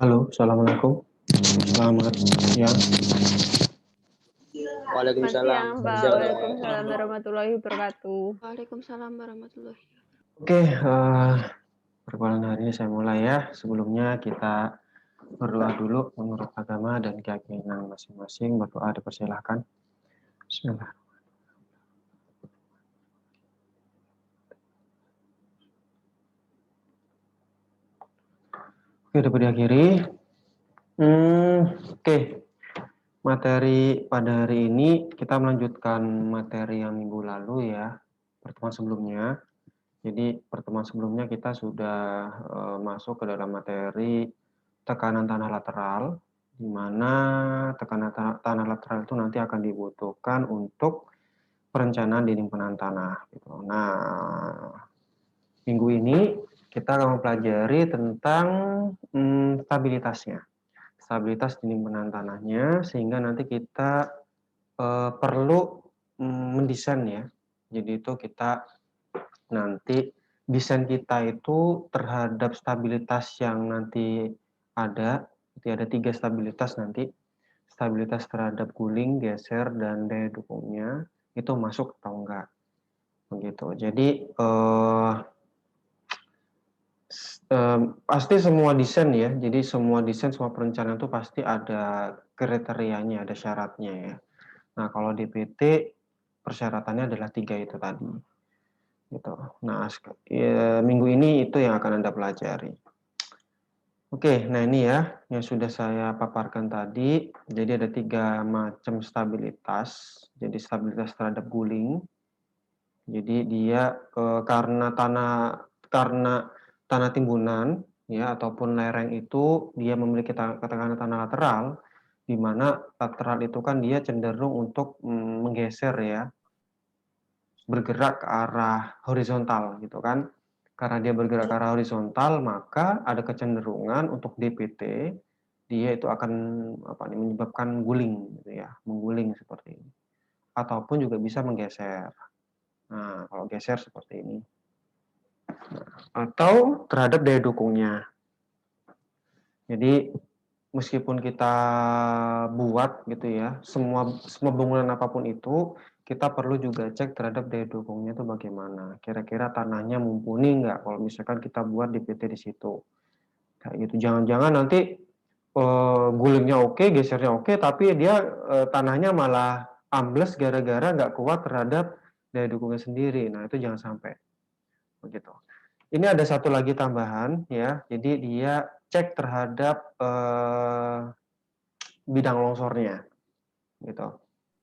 Halo, assalamualaikum. Selamat siang. Selamat Waalaikumsalam. siang, Selamat Mbak. siang, Kak. Waalaikumsalam warahmatullahi wabarakatuh. Waalaikumsalam warahmatullahi. Oke, perkenalan hari ini saya mulai ya. Sebelumnya kita berdoa dulu menurut agama dan keyakinan masing-masing. Berdoa dipersilahkan. Bismillah. Oke, dapat diakhiri. Oke, materi pada hari ini kita melanjutkan materi yang minggu lalu ya, pertemuan sebelumnya. Jadi pertemuan sebelumnya kita sudah masuk ke dalam materi tekanan tanah lateral, di mana tekanan tanah lateral itu nanti akan dibutuhkan untuk perencanaan dinding penahan tanah. Gitu. Nah, minggu ini kita akan mempelajari tentang stabilitasnya, stabilitas dinding penahan tanahnya, sehingga nanti kita perlu mendesain ya. Jadi itu kita nanti desain kita itu terhadap stabilitas yang nanti ada, jadi ada 3 stabilitas nanti, stabilitas terhadap guling, geser, dan daya dukungnya, itu masuk atau enggak, begitu. Jadi, pasti semua desain ya, jadi semua desain, semua perencanaan itu pasti ada kriterianya, ada syaratnya ya. Nah, kalau di PT, persyaratannya adalah 3 itu tadi. Gitu. Nah, minggu ini itu yang akan Anda pelajari. Oke, nah ini ya yang sudah saya paparkan tadi. Jadi ada 3 macam stabilitas. Jadi stabilitas terhadap guling. Jadi dia karena tanah timbunan ya ataupun lereng itu dia memiliki tekanan tanah lateral, di mana lateral itu kan dia cenderung untuk menggeser ya, bergerak ke arah horizontal gitu kan. Karena dia bergerak ke arah horizontal, maka ada kecenderungan untuk DPT dia itu akan menyebabkan guling gitu ya, mengguling seperti ini. Ataupun juga bisa menggeser. Nah, kalau geser seperti ini. Nah, atau terhadap daya dukungnya. Jadi meskipun kita buat gitu ya, semua bangunan apapun itu, kita perlu juga cek terhadap daya dukungnya itu bagaimana. Kira-kira tanahnya mumpuni nggak kalau misalkan kita buat DPT di situ. Kayak gitu. Jangan-jangan nanti gulingnya oke, gesernya oke, tapi dia tanahnya malah ambles gara-gara nggak kuat terhadap daya dukungnya sendiri. Nah, itu jangan sampai. Begitu. Ini ada satu lagi tambahan ya. Jadi dia cek terhadap bidang longsornya gitu.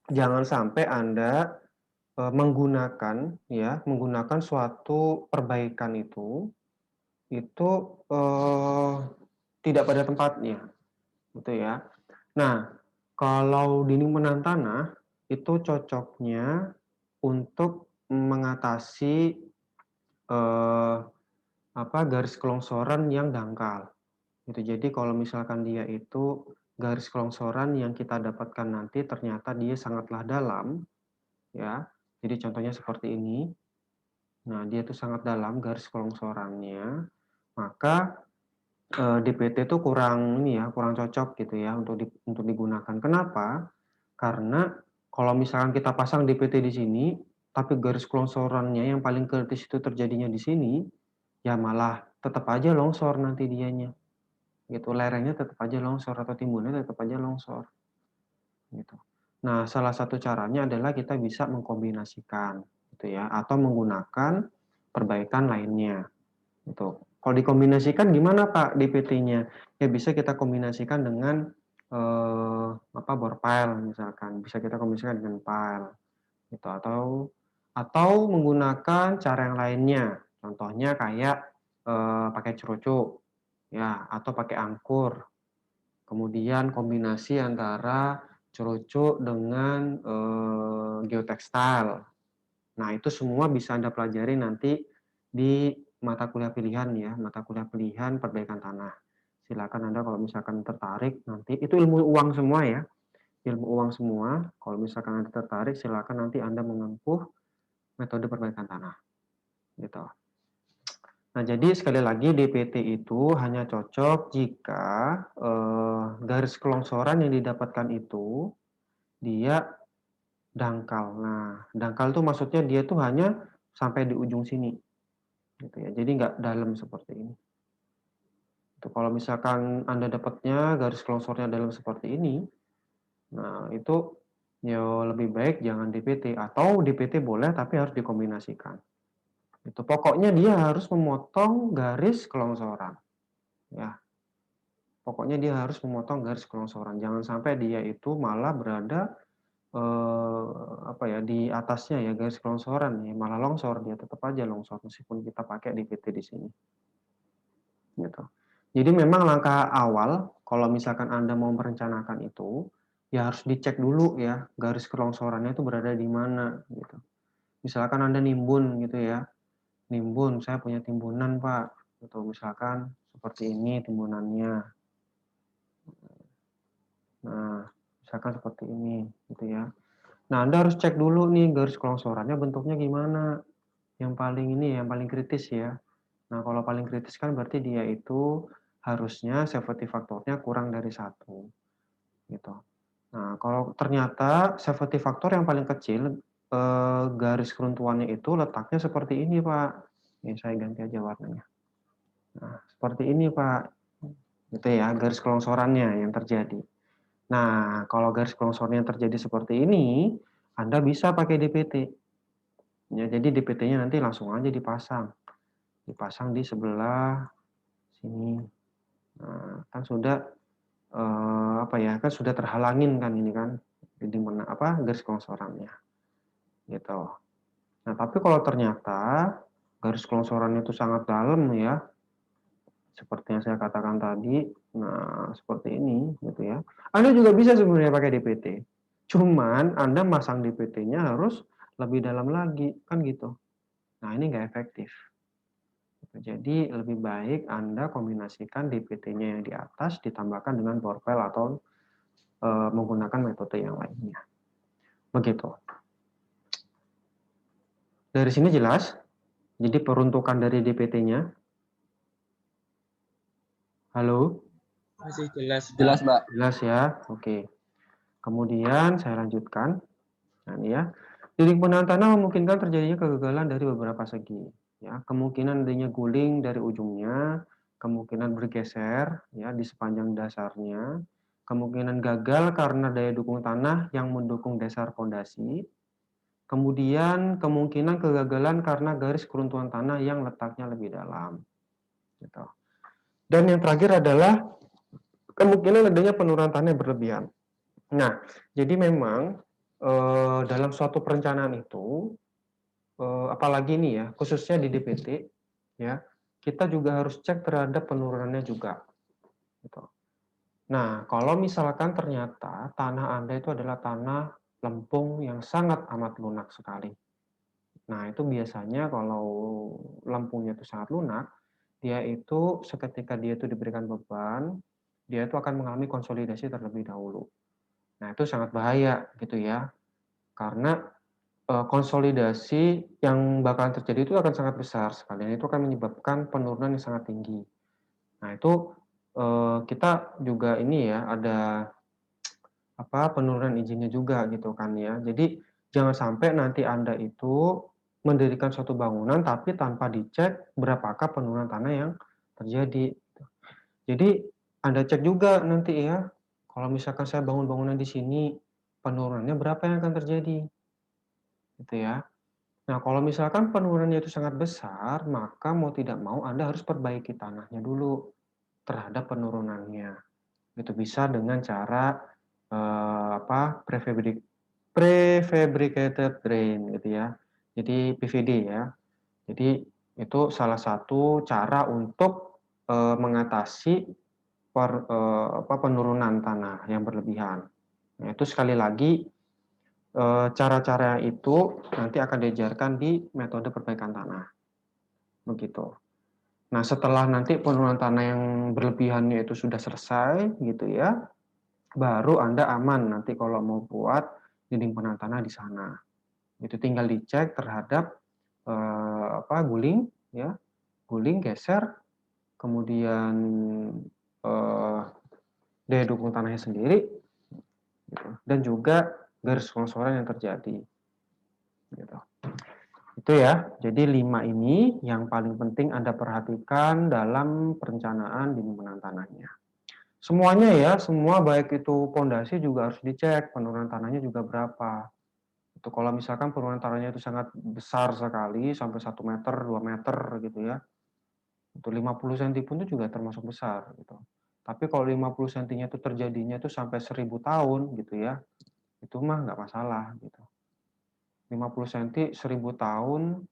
Jangan sampai Anda menggunakan suatu perbaikan itu tidak pada tempatnya gitu ya. Nah, kalau dinding penahan tanah itu cocoknya untuk mengatasi garis kelongsoran yang dangkal. Gitu. Jadi kalau misalkan dia itu garis kelongsoran yang kita dapatkan nanti ternyata dia sangatlah dalam, ya. Jadi contohnya seperti ini. Nah, dia itu sangat dalam garis kelongsorannya, maka DPT itu kurang cocok gitu ya untuk digunakan. Kenapa? Karena kalau misalkan kita pasang DPT di sini, tapi garis kelongsorannya yang paling kritis itu terjadinya di sini, ya malah tetap aja longsor nanti dianya. Gitu, lerengnya tetap aja longsor atau timbunnya tetap aja longsor. Gitu. Nah, salah satu caranya adalah kita bisa mengkombinasikan gitu ya, atau menggunakan perbaikan lainnya. Gitu. Kalau dikombinasikan gimana Pak DPT-nya? Ya bisa kita kombinasikan dengan bore pile misalkan, bisa kita kombinasikan dengan pile gitu, atau menggunakan cara yang lainnya. Contohnya kayak pakai cerucuk ya, atau pakai angkur. Kemudian kombinasi antara cerucuk dengan geotekstil. Nah, itu semua bisa Anda pelajari nanti di mata kuliah pilihan ya, mata kuliah pilihan perbaikan tanah. Silakan Anda kalau misalkan tertarik nanti, itu ilmu uang semua ya, ilmu uang semua. Kalau misalkan Anda tertarik, silakan nanti Anda menempuh metode perbaikan tanah. Gitu. Nah, jadi sekali lagi DPT itu hanya cocok jika garis kelongsoran yang didapatkan itu dia dangkal. Nah, dangkal itu maksudnya dia tuh hanya sampai di ujung sini, gitu ya. Jadi nggak dalam seperti ini. Itu kalau misalkan Anda dapatnya garis kelongsornya dalam seperti ini, nah itu ya lebih baik jangan DPT atau DPT boleh tapi harus dikombinasikan. Itu pokoknya dia harus memotong garis kelongsoran, ya. Pokoknya dia harus memotong garis kelongsoran. Jangan sampai dia itu malah berada apa ya di atasnya ya garis kelongsoran ya malah longsor dia tetap aja longsor meskipun kita pakai DPT di sini gitu. Jadi memang langkah awal kalau misalkan Anda mau merencanakan itu ya harus dicek dulu ya garis kelongsorannya itu berada di mana gitu. Misalkan Anda nimbun gitu ya. Nimbun, saya punya timbunan, Pak. Gitu. Misalkan seperti ini timbunannya. Nah, misalkan seperti ini gitu ya. Nah, Anda harus cek dulu nih garis kelongsorannya bentuknya gimana. Yang paling ini yang paling kritis ya. Nah, kalau paling kritis kan berarti dia itu harusnya severity faktornya kurang dari 1 gitu. Nah, kalau ternyata severity faktor yang paling kecil garis keruntuhannya itu letaknya seperti ini, Pak. Ini saya ganti aja warnanya. Nah, seperti ini, Pak. Gitu ya, garis kelongsorannya yang terjadi. Nah, kalau garis kelongsorannya terjadi seperti ini, Anda bisa pakai DPT. Ya, jadi DPT-nya nanti langsung aja dipasang. Dipasang di sebelah sini. Nah, kan sudah apa ya? Kan sudah terhalangin kan ini kan di mana apa garis kelongsorannya. Gitu. Nah, tapi kalau ternyata garis kelongsorannya itu sangat dalam ya, seperti yang saya katakan tadi, nah seperti ini gitu ya. Anda juga bisa sebenarnya pakai DPT. Cuman Anda masang DPT-nya harus lebih dalam lagi, kan gitu. Nah, ini nggak efektif. Jadi lebih baik Anda kombinasikan DPT-nya yang di atas ditambahkan dengan borpel atau menggunakan metode yang lainnya. Begitu. Dari sini jelas. Jadi peruntukan dari DPT-nya. Halo? Masih jelas, Pak. Jelas, Mbak. Jelas ya. Oke. Kemudian saya lanjutkan. Nah, ini ya. Dinding penahan tanah memungkinkan terjadinya kegagalan dari beberapa segi. Ya, kemungkinan adanya guling dari ujungnya, kemungkinan bergeser ya di sepanjang dasarnya, kemungkinan gagal karena daya dukung tanah yang mendukung dasar fondasi, kemudian kemungkinan kegagalan karena garis keruntuhan tanah yang letaknya lebih dalam. Gitu. Dan yang terakhir adalah kemungkinan adanya penurunan tanah yang berlebihan. Nah, jadi memang dalam suatu perencanaan itu, apalagi ini ya, khususnya di DPT, ya, kita juga harus cek terhadap penurunannya juga. Gitu. Nah, kalau misalkan ternyata tanah Anda itu adalah tanah lempung yang sangat amat lunak sekali. Nah, itu biasanya kalau lempungnya itu sangat lunak, dia itu seketika dia itu diberikan beban, dia itu akan mengalami konsolidasi terlebih dahulu. Nah, itu sangat bahaya gitu ya. Karena konsolidasi yang bakalan terjadi itu akan sangat besar sekali dan itu akan menyebabkan penurunan yang sangat tinggi. Nah, itu kita juga ini ya ada apa penurunan izinnya juga gitu kan ya. Jadi jangan sampai nanti Anda itu mendirikan suatu bangunan tapi tanpa dicek berapakah penurunan tanah yang terjadi. Jadi Anda cek juga nanti ya. Kalau misalkan saya bangun bangunan di sini, penurunannya berapa yang akan terjadi? Gitu ya. Nah, kalau misalkan penurunannya itu sangat besar, maka mau tidak mau Anda harus perbaiki tanahnya dulu terhadap penurunannya. Itu bisa dengan cara prefabricated drain gitu ya. Jadi PVD ya. Jadi itu salah satu cara untuk mengatasi penurunan tanah yang berlebihan. Nah, itu sekali lagi cara-cara itu nanti akan diajarkan di metode perbaikan tanah. Begitu. Nah, setelah nanti penurunan tanah yang berlebihannya itu sudah selesai gitu ya, baru Anda aman nanti kalau mau buat dinding penahan tanah di sana. Itu tinggal dicek terhadap guling ya. guling, geser, kemudian daya dukung tanahnya sendiri, gitu. Dan juga garis longsoran yang terjadi. Gitu. Itu ya, jadi 5 ini yang paling penting Anda perhatikan dalam perencanaan dinding penahan tanahnya. Semuanya ya, semua baik itu pondasi juga harus dicek, penurunan tanahnya juga berapa. Itu kalau misalkan penurunan tanahnya itu sangat besar sekali, sampai 1 meter, 2 meter gitu ya, itu 50 cm pun itu juga termasuk besar gitu. Tapi kalau 50 cm itu terjadinya itu sampai 1000 tahun gitu ya, itu mah nggak masalah gitu. 50 cm 1000 tahun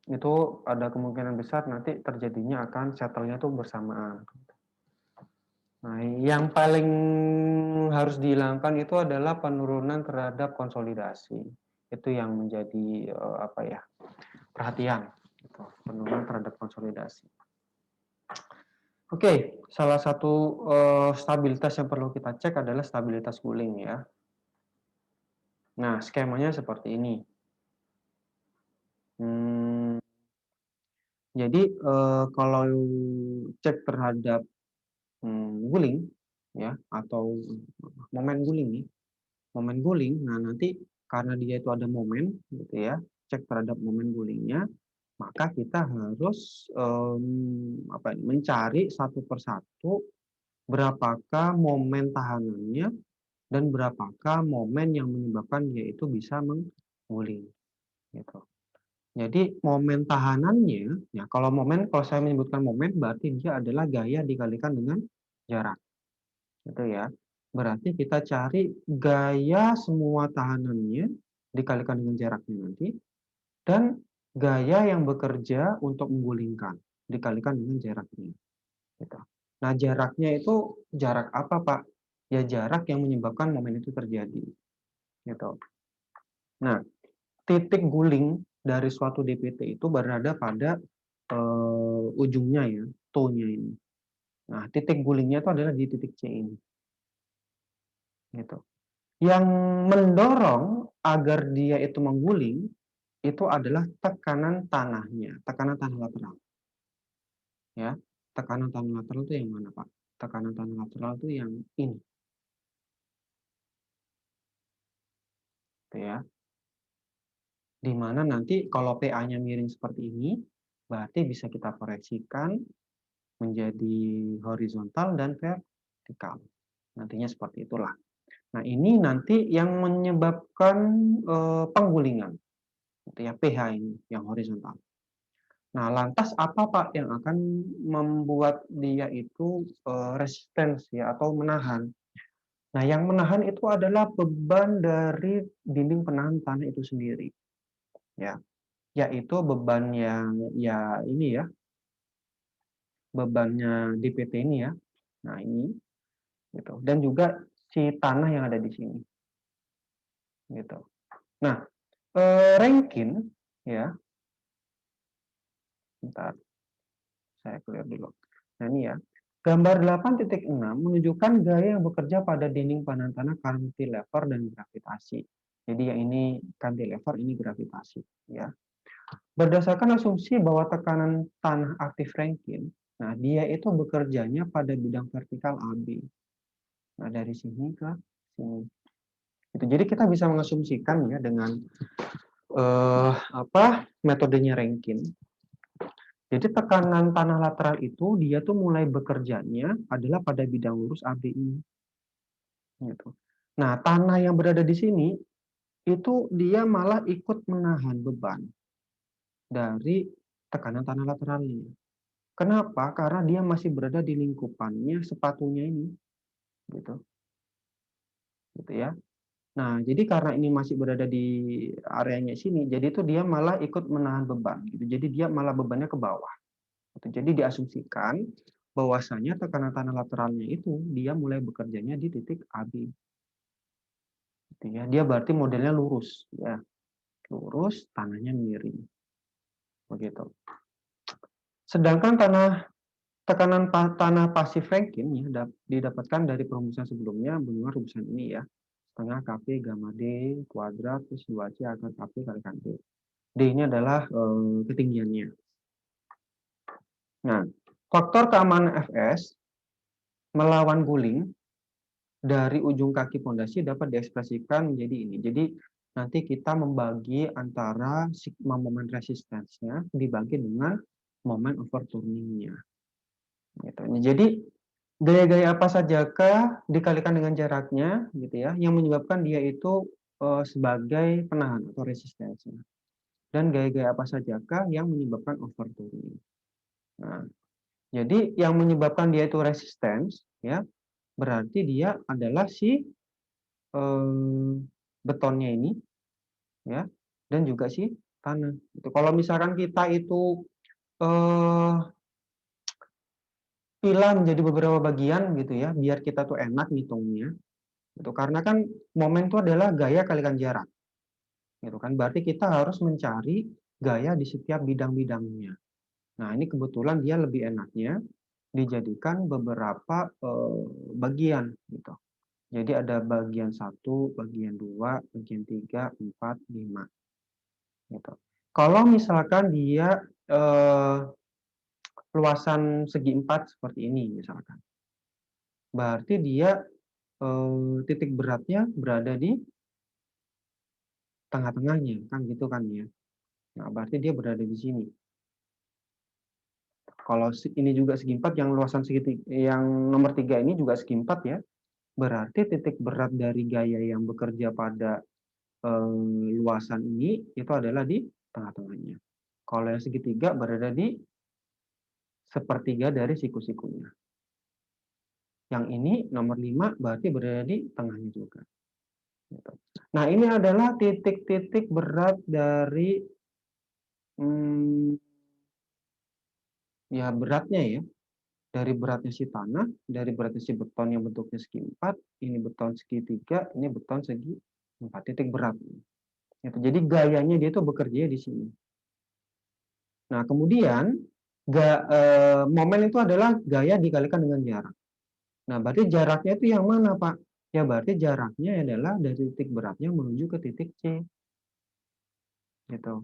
itu ada kemungkinan besar nanti terjadinya akan settle-nya itu bersamaan. Nah, yang paling harus dihilangkan itu adalah penurunan terhadap konsolidasi. Itu yang menjadi perhatian. Gitu. Penurunan terhadap konsolidasi. Oke, salah satu stabilitas yang perlu kita cek adalah stabilitas guling ya. Nah, skemanya seperti ini. Jadi kalau cek terhadap guling ya atau momen guling nih, momen guling. Nah, nanti karena dia itu ada momen gitu ya, cek terhadap momen gulingnya, maka kita harus mencari satu persatu berapakah momen tahanannya dan berapakah momen yang menyebabkan dia itu bisa mengguling gitu. Jadi momen tahanannya, ya kalau saya menyebutkan momen berarti dia adalah gaya dikalikan dengan jarak. Gitu ya. Berarti kita cari gaya semua tahanannya dikalikan dengan jaraknya nanti dan gaya yang bekerja untuk menggulingkan dikalikan dengan jaraknya. Gitu. Nah, jaraknya itu jarak apa, Pak? Ya jarak yang menyebabkan momen itu terjadi. Gitu. Nah, titik guling dari suatu DPT itu berada pada ujungnya ya, toe-nya ini. Nah, titik gulingnya itu adalah di titik C ini. Gitu. Yang mendorong agar dia itu mengguling itu adalah tekanan tanahnya, tekanan tanah lateral. Ya, tekanan tanah lateral itu yang mana, Pak? Tekanan tanah lateral itu yang ini. Gitu ya. Di mana nanti kalau PA-nya miring seperti ini, berarti bisa kita proyeksikan menjadi horizontal dan vertikal. Nantinya seperti itulah. Nah, ini nanti yang menyebabkan penggulingan. Gitu ya, PH ini yang horizontal. Nah, lantas apa Pak yang akan membuat dia itu resistance ya atau menahan? Nah, yang menahan itu adalah beban dari dinding penahan tanah itu sendiri. Ya, yaitu beban yang ya ini ya, bebannya DPT ini ya. Nah, ini gitu. Dan juga si tanah yang ada di sini. Gitu. Nah, Rankine ya. Bentar. Saya clear dulu. Nah, ini ya. Gambar 8.6 menunjukkan gaya yang bekerja pada dinding penahan tanah cantilever dan gravitasi. Jadi yang ini cantilever, ini gravitasi. Ya. Berdasarkan asumsi bahwa tekanan tanah aktif Rankine, nah dia itu bekerjanya pada bidang vertikal AB. Nah dari sini ke sini. Itu jadi kita bisa mengasumsikan ya dengan metodenya Rankine. Jadi tekanan tanah lateral itu dia tuh mulai bekerjanya adalah pada bidang lurus AB ini. Gitu. Nah, tanah yang berada di sini itu dia malah ikut menahan beban dari tekanan tanah lateralnya. Kenapa? Karena dia masih berada di lingkupannya sepatunya ini. Gitu. Gitu ya. Nah, jadi karena ini masih berada di areanya sini, jadi itu dia malah ikut menahan beban. Gitu. Jadi dia malah bebannya ke bawah. Jadi diasumsikan bahwasanya tekanan tanah lateralnya itu dia mulai bekerjanya di titik AB. Gitu ya. Dia berarti modelnya lurus, ya, lurus, tanahnya miring, begitu. Sedangkan tekanan tanah pasif Rankine ya, didapatkan dari perumusan sebelumnya dengan rumusan ini ya, setengah Kp gamma D kuadrat plus 2C akar Kp kalikan D. D ini adalah ketinggiannya. Nah, faktor keamanan Fs melawan guling dari ujung kaki pondasi dapat diekspresikan menjadi ini. Jadi nanti kita membagi antara sigma momen resistance-nya dibagi dengan momen overturning-nya. Gitu. Jadi gaya-gaya apa sajakah dikalikan dengan jaraknya, gitu ya, yang menyebabkan dia itu sebagai penahan atau resistensi. Dan gaya-gaya apa sajakah yang menyebabkan overturning. Nah, jadi yang menyebabkan dia itu resistance, ya, berarti dia adalah si betonnya ini, ya, dan juga si tanah. Itu kalau misalkan kita itu pilah menjadi beberapa bagian gitu ya, biar kita tuh enak ngitungnya. Gitu. Karena kan momen itu adalah gaya kalikan jarak. Gitu kan. Berarti kita harus mencari gaya di setiap bidang-bidangnya. Nah, ini kebetulan dia lebih enaknya dijadikan beberapa bagian gitu. Jadi ada bagian 1, bagian 2, bagian 3, 4, 5 gitu. Kalau misalkan dia luasan segi 4 seperti ini misalkan. Berarti dia titik beratnya berada di tengah-tengahnya kan gitu kan ya. Nah, berarti dia berada di sini. Kalau ini juga segi 4 yang luasan segitiga yang nomor 3 ini juga segi 4 ya. Berarti titik berat dari gaya yang bekerja pada luasan ini itu adalah di tengah-tengahnya. Kalau yang segitiga berada di sepertiga dari siku-sikunya. Yang ini nomor 5 berarti berada di tengahnya juga. Gitu. Nah, ini adalah titik-titik berat dari ya beratnya ya. Dari beratnya si tanah, dari beratnya si beton yang bentuknya segi 4, ini beton segi 3, ini beton segi 4, titik berat. Gitu. Jadi gayanya dia itu bekerja di sini. Nah, kemudian momen itu adalah gaya dikalikan dengan jarak. Nah, berarti jaraknya itu yang mana, Pak? Ya, berarti jaraknya adalah dari titik beratnya menuju ke titik C. Gitu.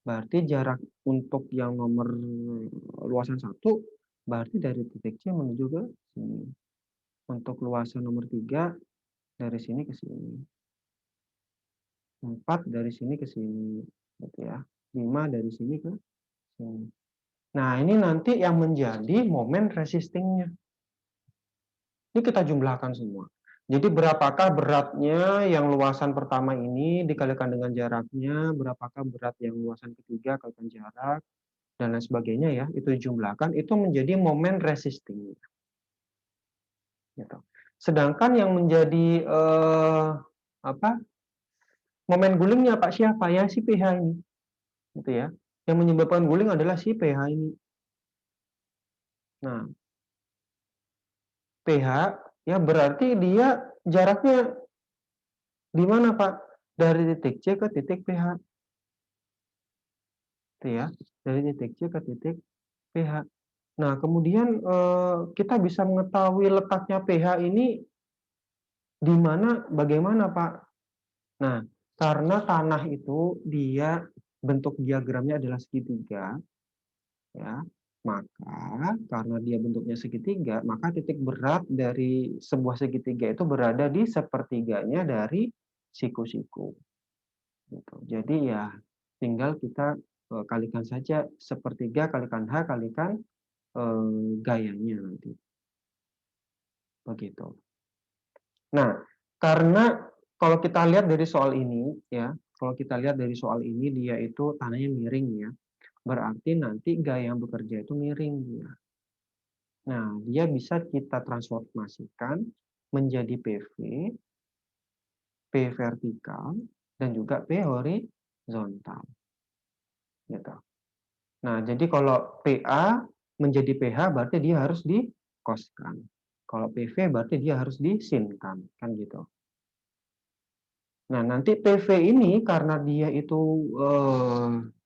Berarti jarak untuk yang nomor luasan 1, berarti dari titik C menuju ke sini. Untuk luasan nomor 3, dari sini ke sini. 4 dari sini ke sini. Gitu ya. 5 dari sini ke sini. Nah, ini nanti yang menjadi momen resistingnya. Ini kita jumlahkan semua. Jadi berapakah beratnya yang luasan pertama ini dikalikan dengan jaraknya, berapakah berat yang luasan ketiga kalikan jarak, dan lain sebagainya ya, itu dijumlahkan, itu menjadi momen resisting. Gitu. Sedangkan yang menjadi momen gulingnya Pak siapa? Ya si pH ini. Gitu ya. Yang menyebabkan guling adalah si pH ini. Nah, pH ya berarti dia jaraknya di mana Pak? Dari titik C ke titik pH. Gitu ya. Dari titik C ke titik pH. Nah, kemudian kita bisa mengetahui letaknya pH ini di mana, bagaimana Pak? Nah, karena tanah itu dia bentuk diagramnya adalah segitiga, ya, maka karena dia bentuknya segitiga, maka titik berat dari sebuah segitiga itu berada di sepertiganya dari siku-siku. Gitu. Jadi ya tinggal kita kalikan saja sepertiga kalikan H kalikan gayanya nanti. Begitu. Nah, karena kalau kita lihat dari soal ini ya, kalau kita lihat dari soal ini dia itu tanahnya miring ya. Berarti nanti gaya yang bekerja itu miring ya. Nah, dia bisa kita transformasikan menjadi PV, P vertikal, dan juga P horizontal. Gitu. Nah, jadi kalau PA menjadi PH berarti dia harus dikoskan. Kalau PV berarti dia harus disinkan, kan gitu. Nah, nanti PV ini karena dia itu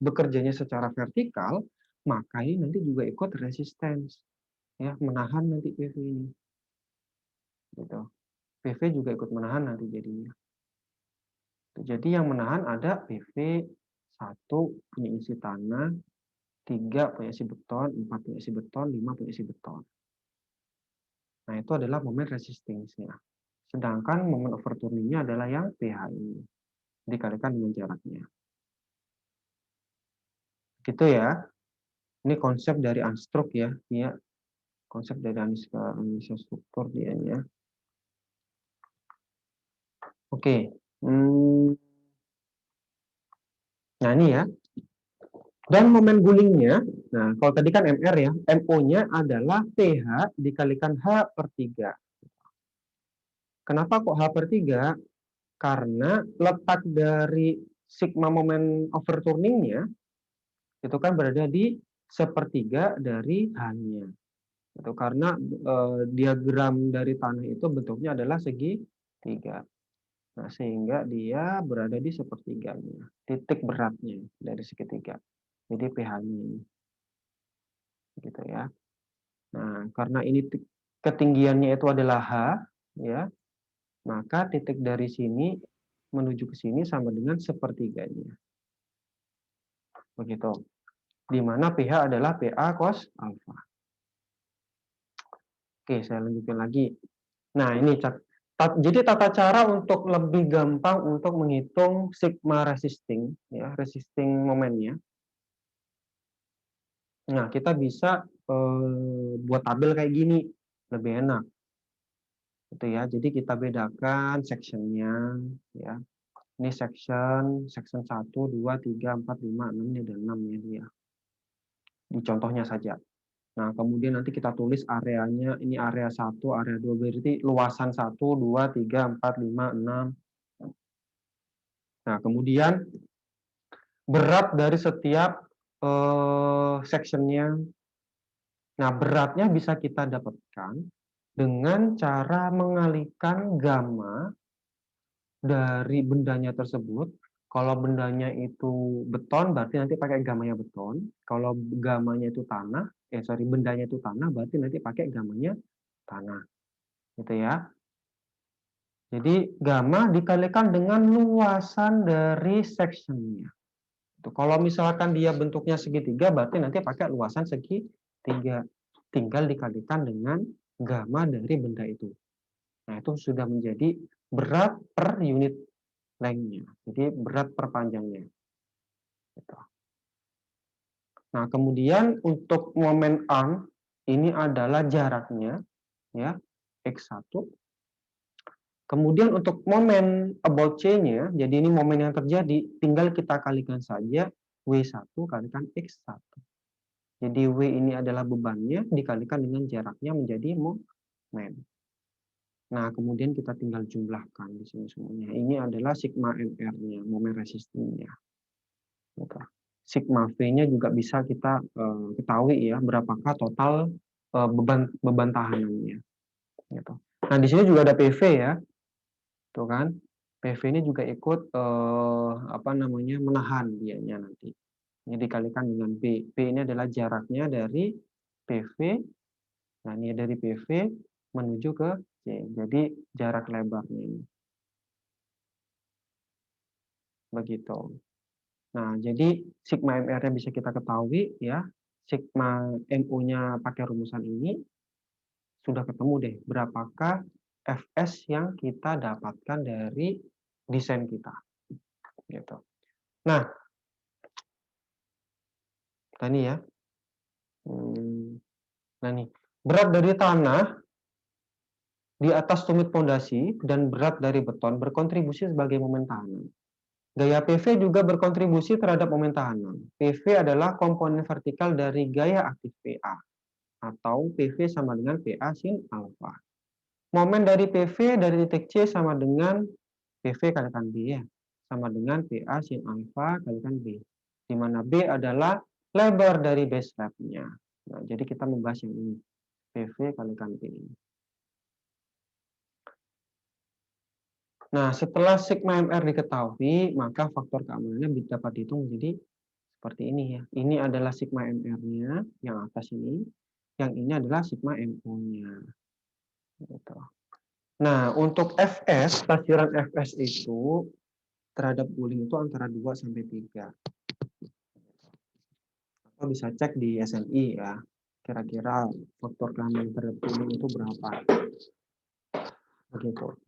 bekerjanya secara vertikal, maka ini nanti juga ikut resistance, ya, menahan nanti PV ini. Gitu. PV juga ikut menahan nanti jadinya. Jadi yang menahan ada PV 1 ini isi tanah, 3 punya isi beton, 4 punya isi beton, 5 punya isi beton. Nah, itu adalah momen resistingnya. Sedangkan momen overturningnya adalah yang pH ini, dikalikan dengan jaraknya. Gitu ya. Ini konsep dari unstruct ya. Dia konsep dari analisa struktur dianya. Oke. Nah, ini ya. Dan momen gulingnya, nah kalau tadi kan MR ya, MO-nya adalah pH dikalikan H/3. Kenapa kok H/3? Karena letak dari sigma momen overturningnya itu kan berada di sepertiga dari H-nya. Itu karena diagram dari tanah itu bentuknya adalah segitiga. Nah, sehingga dia berada di sepertiganya, titik beratnya dari segitiga. Jadi pH-nya ini. Gitu ya. Nah, karena ini ketinggiannya itu adalah H, ya, maka titik dari sini menuju ke sini sama dengan sepertiganya. Begitu. Di mana pH adalah PA cos alfa. Oke, saya lanjutkan lagi. Nah, ini jadi tata cara untuk lebih gampang untuk menghitung sigma resisting, ya, resisting momennya. Nah, kita bisa buat tabel kayak gini, lebih enak. Gitu ya. Jadi kita bedakan sectionnya, ya. Ini section 1, 2, 3, 4, 5, 6, ini ada 6 ya dia. Di contohnya saja. Nah, kemudian nanti kita tulis areanya, ini area 1, area 2, berarti luasan 1, 2, 3, 4, 5, 6. Nah, kemudian berat dari setiap sectionnya. Nah, beratnya bisa kita dapatkan dengan cara mengalihkan gamma dari bendanya tersebut. Kalau bendanya itu beton, berarti nanti pakai gamanya beton. Kalau gamanya itu tanah, bendanya itu tanah, berarti nanti pakai gamanya tanah. Gitu ya. Jadi gamma dikalikan dengan luasan dari sectionnya. Kalau misalkan dia bentuknya segitiga, berarti nanti pakai luasan segitiga. Tinggal dikalikan dengan gamma dari benda itu. Nah, itu sudah menjadi berat per unit lengthnya. Jadi berat per panjangnya. Gitu. Nah, kemudian untuk momen arm, ini adalah jaraknya, ya, X1. Kemudian untuk momen about C-nya, jadi ini momen yang terjadi, tinggal kita kalikan saja W1 kalikan X1. Jadi W ini adalah bebannya, dikalikan dengan jaraknya menjadi momen. Nah, kemudian kita tinggal jumlahkan di sini semuanya. Ini adalah sigma MR-nya, momen resistingnya. Gitu. Sigma V-nya juga bisa kita ketahui ya, berapakah total beban tahanannya. Gitu. Nah, di sini juga ada PV ya. Tuh kan, PV ini juga ikut menahan dianya nanti. Ini dikalikan dengan B. B ini adalah jaraknya dari PV. Nah, ini dari PV menuju ke C. Jadi jarak lebarnya ini. Begitu. Nah, jadi sigma MR-nya bisa kita ketahui ya. Sigma MU-nya pakai rumusan ini sudah ketemu deh berapakah Fs yang kita dapatkan dari desain kita. Gitu. Nah, ini ya. Nah, nih, berat dari tanah di atas tumit fondasi dan berat dari beton berkontribusi sebagai momen tahanan. Gaya PV juga berkontribusi terhadap momen tahanan. PV adalah komponen vertikal dari gaya aktif PA, atau PV sama dengan PA sin alfa. Momen dari PV dari titik C sama dengan PV kalikan B ya, sama dengan PA sin alfa kalikan B, di mana B adalah lebar dari base slab-nya. Nah, jadi kita membahas yang ini, PV kalikan B ini. Nah, setelah sigma MR diketahui, maka faktor keamanannya dapat dihitung menjadi seperti ini ya. Ini adalah sigma MR-nya, yang atas ini. Yang ini adalah sigma MO-nya. Gitu. Nah, untuk Fs, tafsiran Fs itu terhadap guling itu antara 2 sampai 3. Atau bisa cek di SNI ya, kira-kira faktor keamanan terhadap cooling itu berapa. Begitu.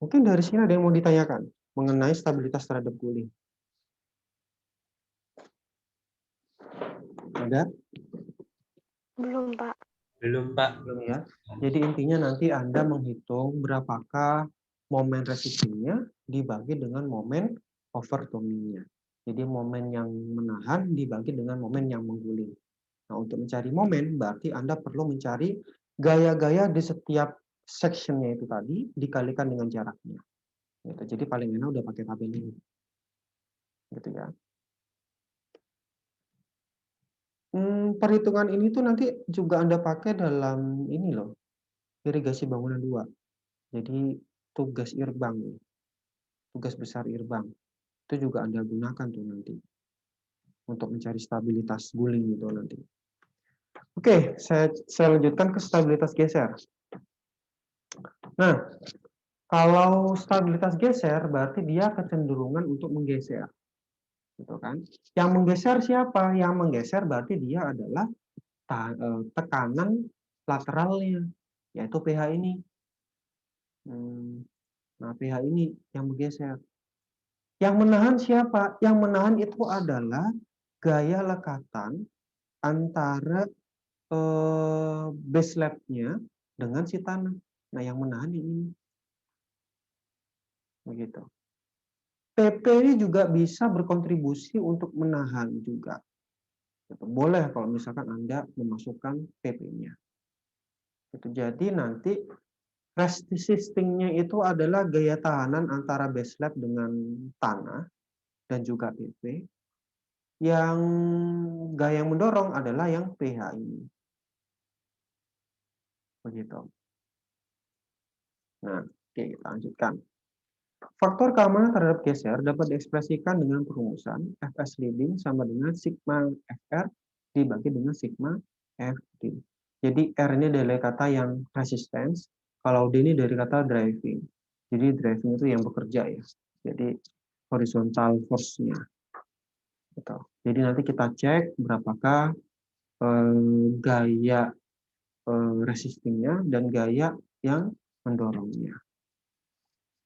Mungkin dari sini ada yang mau ditanyakan mengenai stabilitas terhadap cooling. Ada? Belum, Pak. Belum, Pak. Belum ya. Jadi intinya nanti Anda menghitung berapakah momen resistingnya dibagi dengan momen overturning-nya. Jadi momen yang menahan dibagi dengan momen yang mengguling. Nah, untuk mencari momen berarti Anda perlu mencari gaya-gaya di setiap section-nya itu tadi dikalikan dengan jaraknya. Gitu. Jadi paling enak udah pakai tabel ini. Gitu ya. Perhitungan ini tuh nanti juga Anda pakai dalam ini loh, irigasi bangunan 2. Jadi tugas irbang, tugas besar irbang. Itu juga Anda gunakan tuh nanti untuk mencari stabilitas guling itu nanti. Oke, saya lanjutkan ke stabilitas geser. Nah, kalau stabilitas geser berarti dia kecenderungan untuk menggeser. Gitu kan? Yang menggeser siapa? Yang menggeser berarti dia adalah tekanan lateralnya, yaitu pH ini. Nah, pH ini yang bergeser. Yang menahan siapa? Yang menahan itu adalah gaya lekatan antara base slab-nya dengan si tanah. Nah, yang menahan ini. Begitu. PP ini juga bisa berkontribusi untuk menahan juga. Boleh kalau misalkan Anda memasukkan PP-nya. Jadi nanti resistingnya itu adalah gaya tahanan antara base slab dengan tanah dan juga PP. Yang gaya yang mendorong adalah yang pH ini. Begitu. Nah, oke, kita lanjutkan. Faktor keamanan terhadap geser dapat diekspresikan dengan perumusan Fs leading sama dengan sigma Fr dibagi dengan sigma Fd. Jadi R ini dari kata yang resistance, kalau D ini dari kata driving. Jadi driving itu yang bekerja ya. Jadi horizontal force-nya. Gitu. Jadi nanti kita cek berapakah gaya resistingnya dan gaya yang mendorongnya.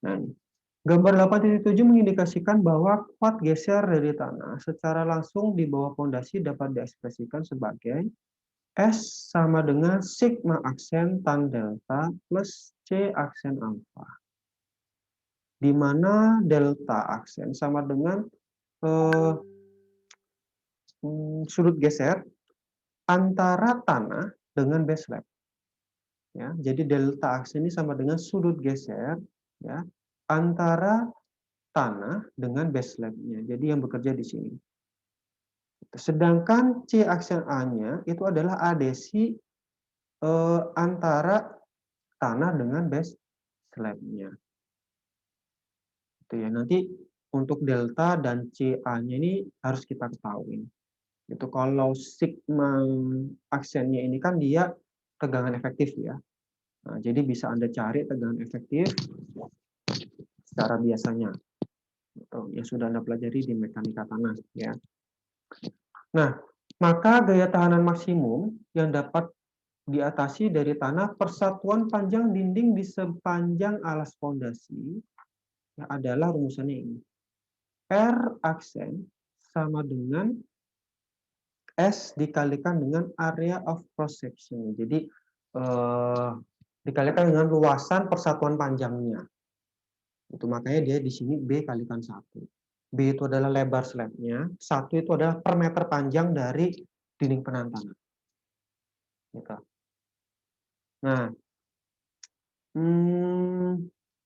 Nah, gambar 8.7 mengindikasikan bahwa kuat geser dari tanah secara langsung di bawah fondasi dapat diekspresikan sebagai S sama dengan sigma aksen tan delta plus C aksen alfa. Di mana delta aksen sama dengan sudut geser antara tanah dengan base slab. Ya, jadi delta aksen ini sama dengan sudut geser ya antara tanah dengan base slab-nya. Jadi yang bekerja di sini. Sedangkan C aksen A-nya itu adalah adesi antara tanah dengan base slab-nya. Itu ya. Nanti untuk delta dan CA-nya ini harus kita ketahui. Itu kalau sigma aksennya ini kan dia tegangan efektif ya. Nah, jadi bisa Anda cari tegangan efektif secara biasanya. Yang sudah Anda pelajari di mekanika tanah ya. Nah, maka gaya tahanan maksimum yang dapat diatasi dari tanah persatuan panjang dinding di sepanjang alas fondasi ya, adalah rumusannya ini. R aksen sama dengan S dikalikan dengan area of cross section. Jadi dikalikan dengan luasan persatuan panjangnya. Itu makanya dia di sini B kalikan 1. B itu adalah lebar slabnya, 1 itu adalah per meter panjang dari dinding penahan tanah. Gitu. Nah,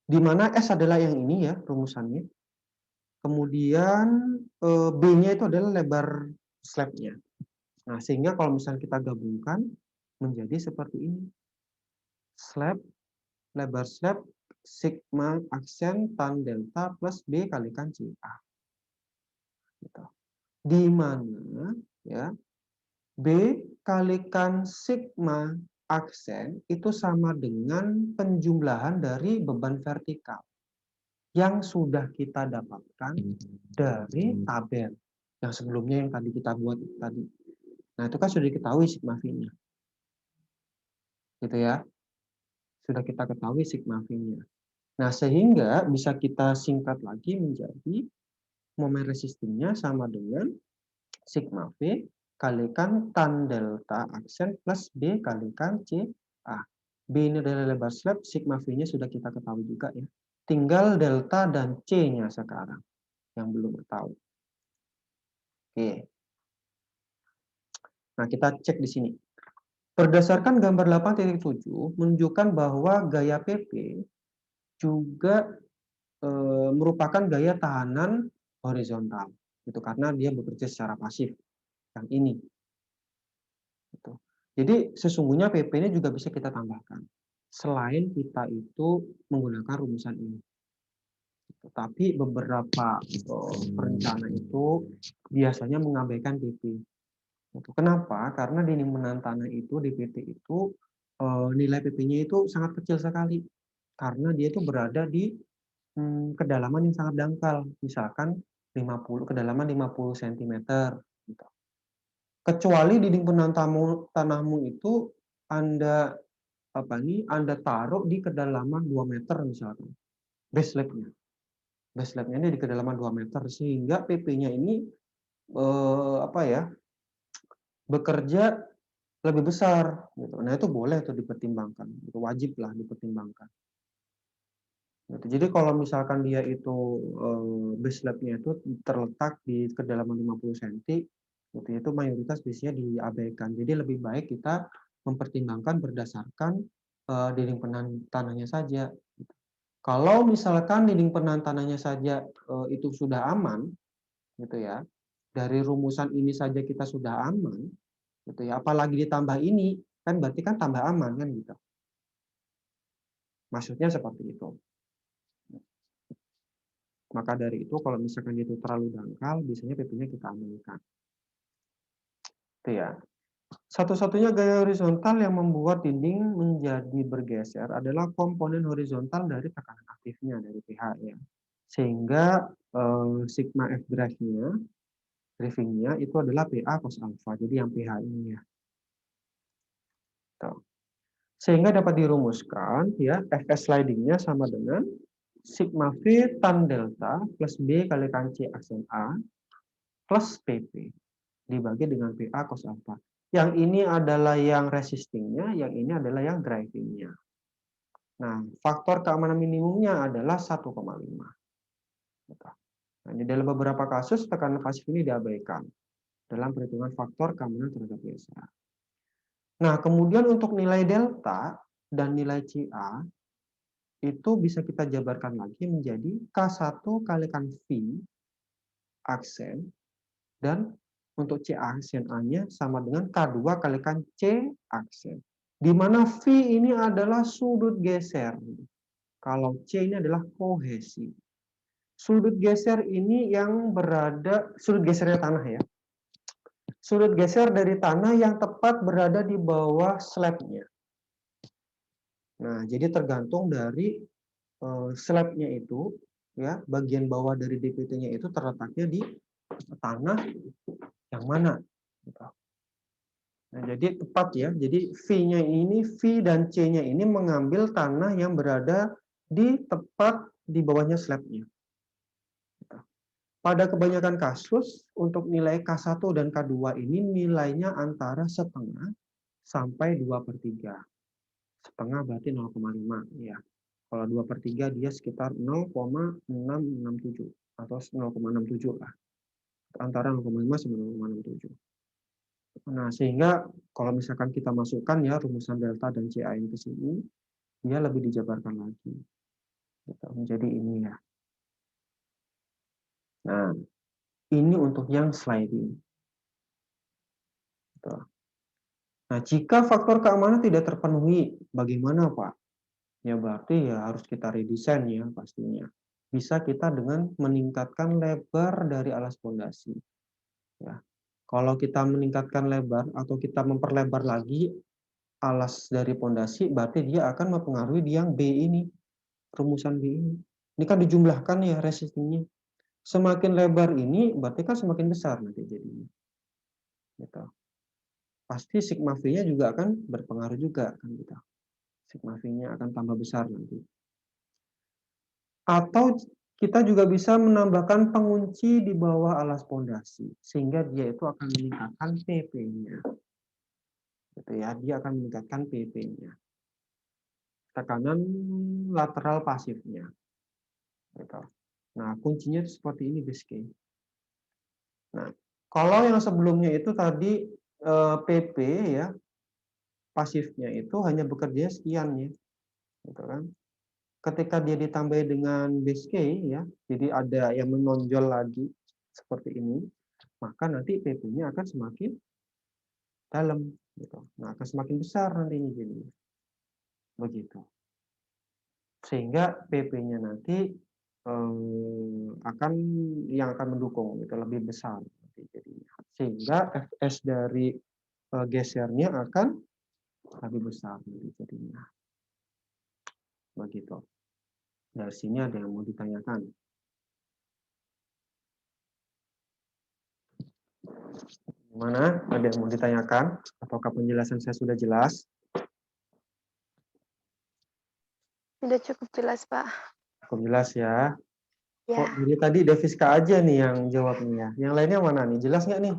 di mana S adalah yang ini ya rumusannya. Kemudian B-nya itu adalah lebar slabnya. Nah, sehingga kalau misalnya kita gabungkan menjadi seperti ini. Slab, lebar slab, sigma aksen tan delta plus B kalikan CA. Gitu. Di mana ya B kalikan sigma aksen itu sama dengan penjumlahan dari beban vertikal yang sudah kita dapatkan dari tabel yang sebelumnya yang tadi kita buat tadi. Nah, itu kan sudah diketahui sigma V-nya. Gitu ya. Sudah kita ketahui sigma V-nya. Nah, sehingga bisa kita singkat lagi menjadi momen resistingnya sama dengan sigma V kalikan tan delta aksen plus B kalikan CA. B ini adalah lebar slab, sigma V-nya sudah kita ketahui juga ya. Tinggal delta dan C-nya sekarang yang belum tahu. Oke. Nah, kita cek di sini. Berdasarkan gambar 8.7 menunjukkan bahwa gaya PP juga merupakan gaya tahanan horizontal. Itu karena dia bekerja secara pasif. Yang ini. Gitu. Jadi sesungguhnya PP ini juga bisa kita tambahkan. Selain kita itu menggunakan rumusan ini. Tapi beberapa perencana itu biasanya mengabaikan PP. Kenapa? Karena di penahan tanah itu, di PT itu, nilai PP-nya itu sangat kecil sekali. Karena dia itu berada di kedalaman yang sangat dangkal. Misalkan kedalaman 50 cm. Gitu. Kecuali dinding penahan tanahmu itu Anda taruh di kedalaman 2 meter misalkan. Base slab-nya. Base slab-nya ini di kedalaman 2 meter sehingga PP-nya ini bekerja lebih besar gitu. Nah, itu boleh tuh dipertimbangkan. Itu wajib lah dipertimbangkan. Gitu. Jadi kalau misalkan dia itu base slab-nya itu terletak di kedalaman 50 cm, gitu, itu mayoritas biasanya diabaikan. Jadi lebih baik kita mempertimbangkan berdasarkan dinding penahan tanahnya saja. Gitu. Kalau misalkan dinding penahan tanahnya saja itu sudah aman, gitu ya, dari rumusan ini saja kita sudah aman, gitu ya, apalagi ditambah ini, kan berarti kan tambah aman kan gitu. Maksudnya seperti itu. Maka dari itu kalau misalkan itu terlalu dangkal, biasanya PP-nya kita amankan. Itu ya. Satu-satunya gaya horizontal yang membuat dinding menjadi bergeser adalah komponen horizontal dari tekanan aktifnya, dari pH ya. Sehingga sigma F drive-nya, driving-nya itu adalah PA cos alpha. Jadi yang pH ini ya. Tuh. Sehingga dapat dirumuskan ya Fs sliding-nya sama dengan sigma V tan delta plus B kalikan C aksen A plus PP dibagi dengan PA cos alpha. Yang ini adalah yang resistingnya, yang ini adalah yang drivingnya. Nah, faktor keamanan minimumnya adalah 1,5. Nah, di dalam beberapa kasus tekanan pasif ini diabaikan dalam perhitungan faktor keamanan terhadap BSA. Nah, kemudian untuk nilai delta dan nilai CA itu bisa kita jabarkan lagi menjadi K1 kalikan V aksen dan untuk C aksen A-nya sama dengan K2 kalikan C aksen. Di mana V ini adalah sudut geser. Kalau C ini adalah kohesi. Sudut geser ini yang berada, sudut gesernya tanah ya. Sudut geser dari tanah yang tepat berada di bawah slab-nya. Nah, jadi tergantung dari slab-nya itu, ya, bagian bawah dari DPT-nya itu terletaknya di tanah yang mana. Nah, jadi tepat ya. Jadi V-nya ini, V dan C-nya ini mengambil tanah yang berada di tepat di bawahnya slab-nya. Pada kebanyakan kasus, untuk nilai K1 dan K2 ini nilainya antara setengah sampai 2/3. Setengah berarti 0,5 ya. Kalau 2/3 dia sekitar 0,667 atau 0,67 lah. Antara 0,5 sampai 0,67. Nah, sehingga kalau misalkan kita masukkan ya rumusan delta dan CA ini ke sini, dia lebih dijabarkan lagi. Gitu. Menjadi ini ya. Nah, ini untuk yang sliding. Gitu. Nah, jika faktor keamanan tidak terpenuhi, bagaimana Pak? Ya berarti ya harus kita redesign ya pastinya. Bisa kita dengan meningkatkan lebar dari alas pondasi. Ya. Kalau kita meningkatkan lebar atau kita memperlebar lagi alas dari pondasi, berarti dia akan mempengaruhi di yang B ini, rumusan B ini. Ini kan dijumlahkan ya resistingnya. Semakin lebar ini, berarti kan semakin besar nanti jadinya. Gitu. pasti sigma V-nya juga akan berpengaruh juga kan kita. Sigma V-nya akan tambah besar nanti. Atau kita juga bisa menambahkan pengunci di bawah alas pondasi sehingga dia itu akan meningkatkan PP-nya. Gitu ya, dia akan meningkatkan PP-nya. Tekanan lateral pasifnya. Gitu. Nah, kuncinya itu seperti ini, base case. Nah, kalau yang sebelumnya itu tadi PP ya, pasifnya itu hanya bekerja sekian ya, gitu kan. Ketika dia ditambah dengan base case ya, jadi ada yang menonjol lagi seperti ini, maka nanti PP-nya akan semakin dalam, gitu. Nah, akan semakin besar nantinya jadi begitu. Sehingga PP-nya nanti akan mendukung gitu, lebih besar nanti jadinya. Sehingga Fs dari gesernya akan lebih besar nanti jadinya. Begitu. Dari sini ada yang mau ditanyakan? Gimana? Ada yang mau ditanyakan? Apakah penjelasan saya sudah jelas? Sudah cukup jelas, Pak. Cukup jelas ya. Ya, Kok dari tadi Deviska aja nih yang jawabnya. Yang lainnya mana nih? Jelas nggak nih?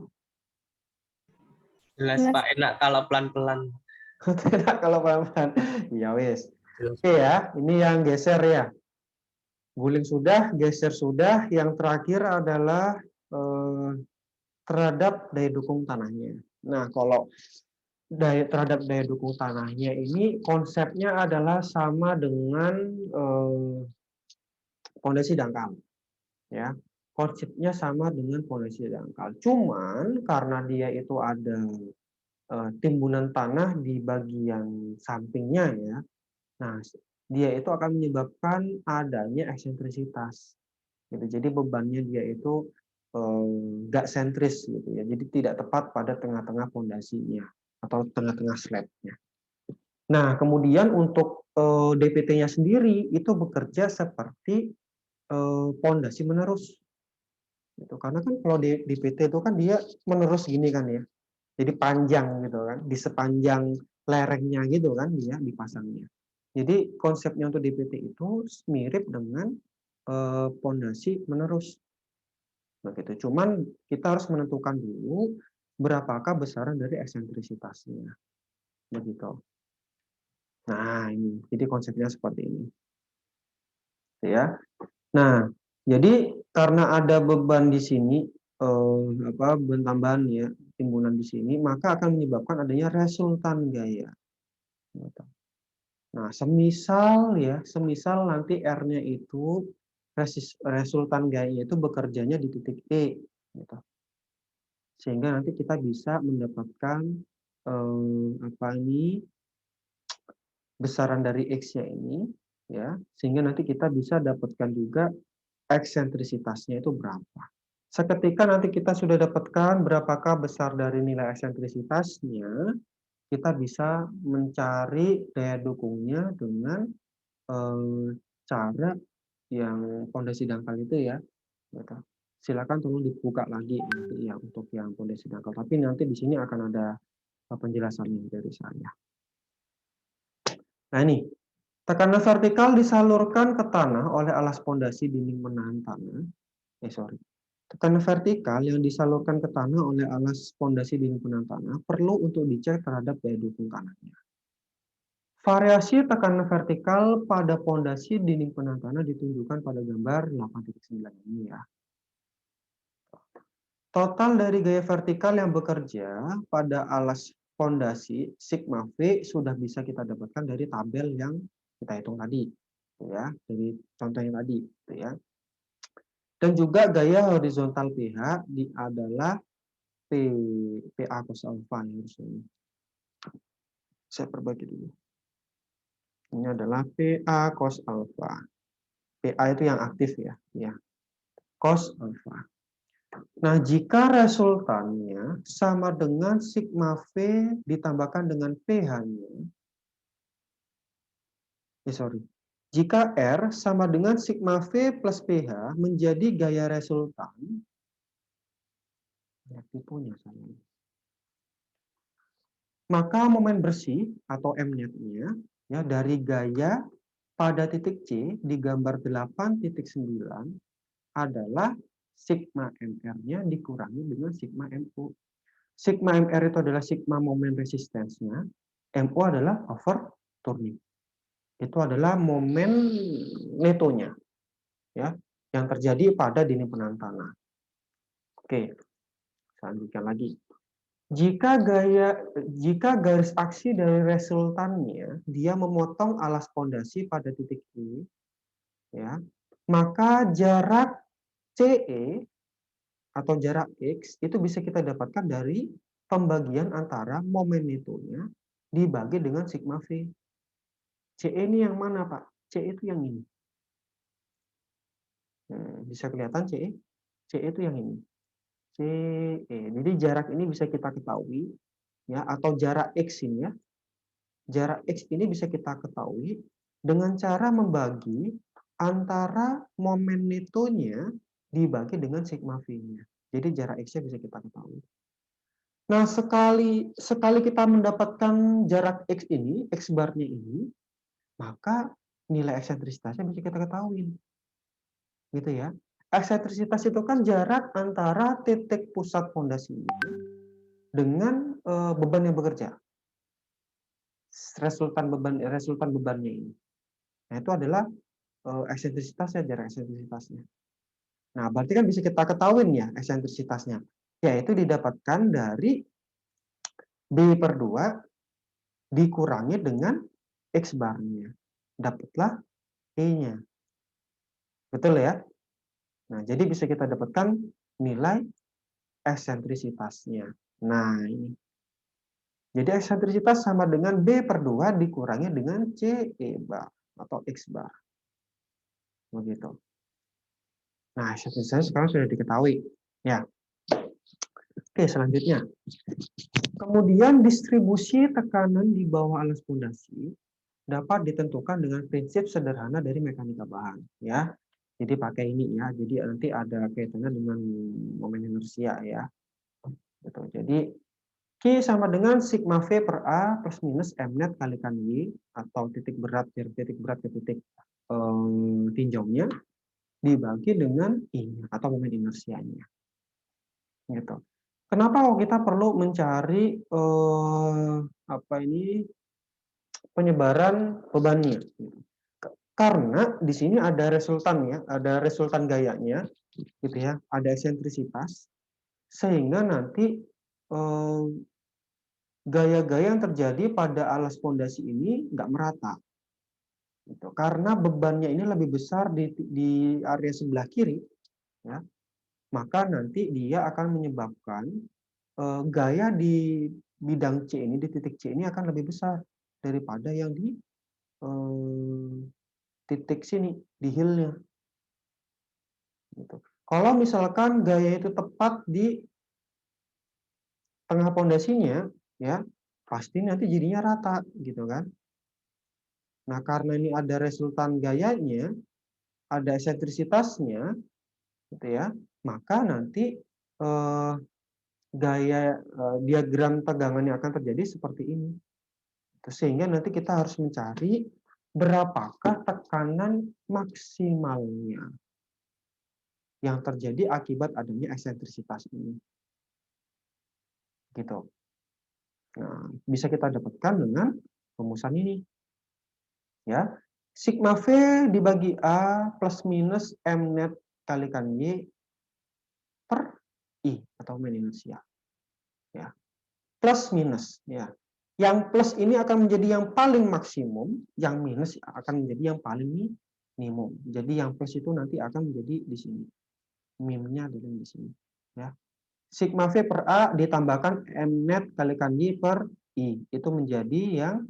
Jelas Pak, enak kalau pelan-pelan. Tidak kalau pelan-pelan. Iya wes. Oke ya, ini yang geser ya. Guling sudah, geser sudah. Yang terakhir adalah terhadap daya dukung tanahnya. Nah, kalau terhadap daya dukung tanahnya ini konsepnya adalah sama dengan pondasi dangkal. Ya, konsepnya sama dengan pondasi dangkal. Cuman karena dia itu ada timbunan tanah di bagian sampingnya ya. Nah, dia itu akan menyebabkan adanya eksentrisitas. Gitu. Jadi bebannya dia itu nggak sentris gitu ya. Jadi tidak tepat pada tengah-tengah pondasinya atau tengah-tengah slabnya. Nah, kemudian untuk DPT-nya sendiri itu bekerja seperti pondasi menerus. Gitu. Karena kan kalau DPT itu kan dia menerus gini kan ya. Jadi panjang gitu kan, di sepanjang lerengnya gitu kan dia dipasangnya. Jadi konsepnya untuk DPT itu mirip dengan pondasi menerus. Begitu. Cuman kita harus menentukan dulu berapakah besaran dari eksentrisitasnya. Begitu. Nah, ini. Jadi konsepnya seperti ini. Ya. Nah, jadi karena ada beban di sini beban tambahan ya, timbunan di sini, maka akan menyebabkan adanya resultan gaya. Nah, semisal nanti R-nya itu resultan gaya itu bekerjanya di titik E, gitu. Sehingga nanti kita bisa mendapatkan besaran dari X-nya ini, ya, sehingga nanti kita bisa dapatkan juga eksentrisitasnya itu berapa. Seketika nanti kita sudah dapatkan berapakah besar dari nilai eksentrisitasnya, kita bisa mencari daya dukungnya dengan cara yang pondasi dangkal itu ya. Silakan tolong dibuka lagi nanti ya untuk yang pondasi dangkal. Tapi nanti di sini akan ada penjelasannya dari saya. Nah ini, tekanan vertikal disalurkan ke tanah oleh alas pondasi dinding menahan tanah. Tekanan vertikal yang disalurkan ke tanah oleh alas pondasi dinding penahan tanah perlu untuk dicek terhadap daya dukung tanahnya. Variasi tekanan vertikal pada pondasi dinding penahan tanah ditunjukkan pada gambar 8.9 ini ya. Total dari gaya vertikal yang bekerja pada alas pondasi sigma V sudah bisa kita dapatkan dari tabel yang kita hitung tadi, ya, dari contoh yang tadi, ya. Dan juga gaya horizontal pH adalah PA cos alpha yang harusnya. Saya perbaiki dulu. Ini adalah PA cos alpha. PA itu yang aktif ya, cos alpha. Nah, jika resultannya sama dengan sigma V ditambahkan dengan pH-nya, jika R sama dengan sigma V plus pH menjadi gaya resultan, ya tipunya saya. maka momen bersih atau M-net-nya ya dari gaya pada titik C di gambar 8.9 adalah sigma MR-nya dikurangi dengan sigma MO. Sigma MR itu adalah sigma momen resistensnya, MO adalah overturning. Itu adalah momen netonya ya yang terjadi pada dinding penahan tanah. Oke, selanjutnya lagi. Jika garis aksi dari resultannya dia memotong alas pondasi pada titik E, ya, maka jarak CE atau jarak X itu bisa kita dapatkan dari pembagian antara momen netonya dibagi dengan sigma V. CE ini yang mana, Pak? CE itu yang ini. Bisa kelihatan CE? CE itu yang ini. CE. Jadi jarak ini bisa kita ketahui ya, atau jarak X ini ya. Jarak X ini bisa kita ketahui dengan cara membagi antara momen netonya dibagi dengan sigma V-nya. Jadi jarak X-nya bisa kita ketahui. Nah, sekali kita mendapatkan jarak X ini, X bar-nya ini, maka nilai eksentrisitasnya bisa kita ketahui. Gitu ya. Eksentrisitas itu kan jarak antara titik pusat fondasinya dengan beban yang bekerja. Resultan bebannya ini. Nah, itu adalah eksentrisitasnya, jarak eksentrisitasnya. Nah, berarti kan bisa kita ketahui ya eksentrisitasnya, yaitu didapatkan dari B/2 dikurangi dengan X bar-nya. Dapatlah E-nya. Betul ya? Nah, jadi bisa kita dapatkan nilai eksentrisitasnya. Nah, ini. Jadi eksentrisitas sama dengan B/2 dikurangi dengan CE bar atau X bar. Begitu. Nah, eksentrisitasnya sekarang sudah diketahui. Ya. Oke, selanjutnya. Kemudian distribusi tekanan di bawah alas pondasi dapat ditentukan dengan prinsip sederhana dari mekanika bahan. Ya. Jadi pakai ini ya. Jadi nanti ada kaitannya dengan momen inersia ya. Gitu. Jadi Q sama dengan sigma V per A plus minus M-net kalikan Y atau titik berat dari titik berat ke titik tinjaunya dibagi dengan I atau momen inersianya. Gitu. Kenapa kita perlu mencari penyebaran bebannya? Karena di sini ada resultan ya, ada resultan gayanya, gitu ya, ada eksentrisitas, sehingga nanti gaya-gaya yang terjadi pada alas pondasi ini nggak merata. Gitu. Karena bebannya ini lebih besar di area sebelah kiri, ya, maka nanti dia akan menyebabkan gaya di bidang C ini, di titik C ini akan lebih besar daripada yang di titik sini, di heel-nya. Gitu. Kalau misalkan gaya itu tepat di tengah pondasinya, ya pasti nanti jadinya rata, gitu kan. Nah, karena ini ada resultan gayanya, ada eksentrisitasnya, gitu ya, maka nanti diagram tegangan yang akan terjadi seperti ini. Sehingga nanti kita harus mencari berapakah tekanan maksimalnya yang terjadi akibat adanya eksentrisitas ini. Gitu. Nah, bisa kita dapatkan dengan rumusan ini. Ya, sigma V dibagi A plus minus M-net kalikan Y per I atau momen inersia. Ya. Plus minus ya. Yang plus ini akan menjadi yang paling maksimum, yang minus akan menjadi yang paling minimum. Jadi yang plus itu nanti akan menjadi di sini. Min-nya ada di sini, ya. Sigma V per A ditambahkan M-net kalikan Y per I. Itu menjadi yang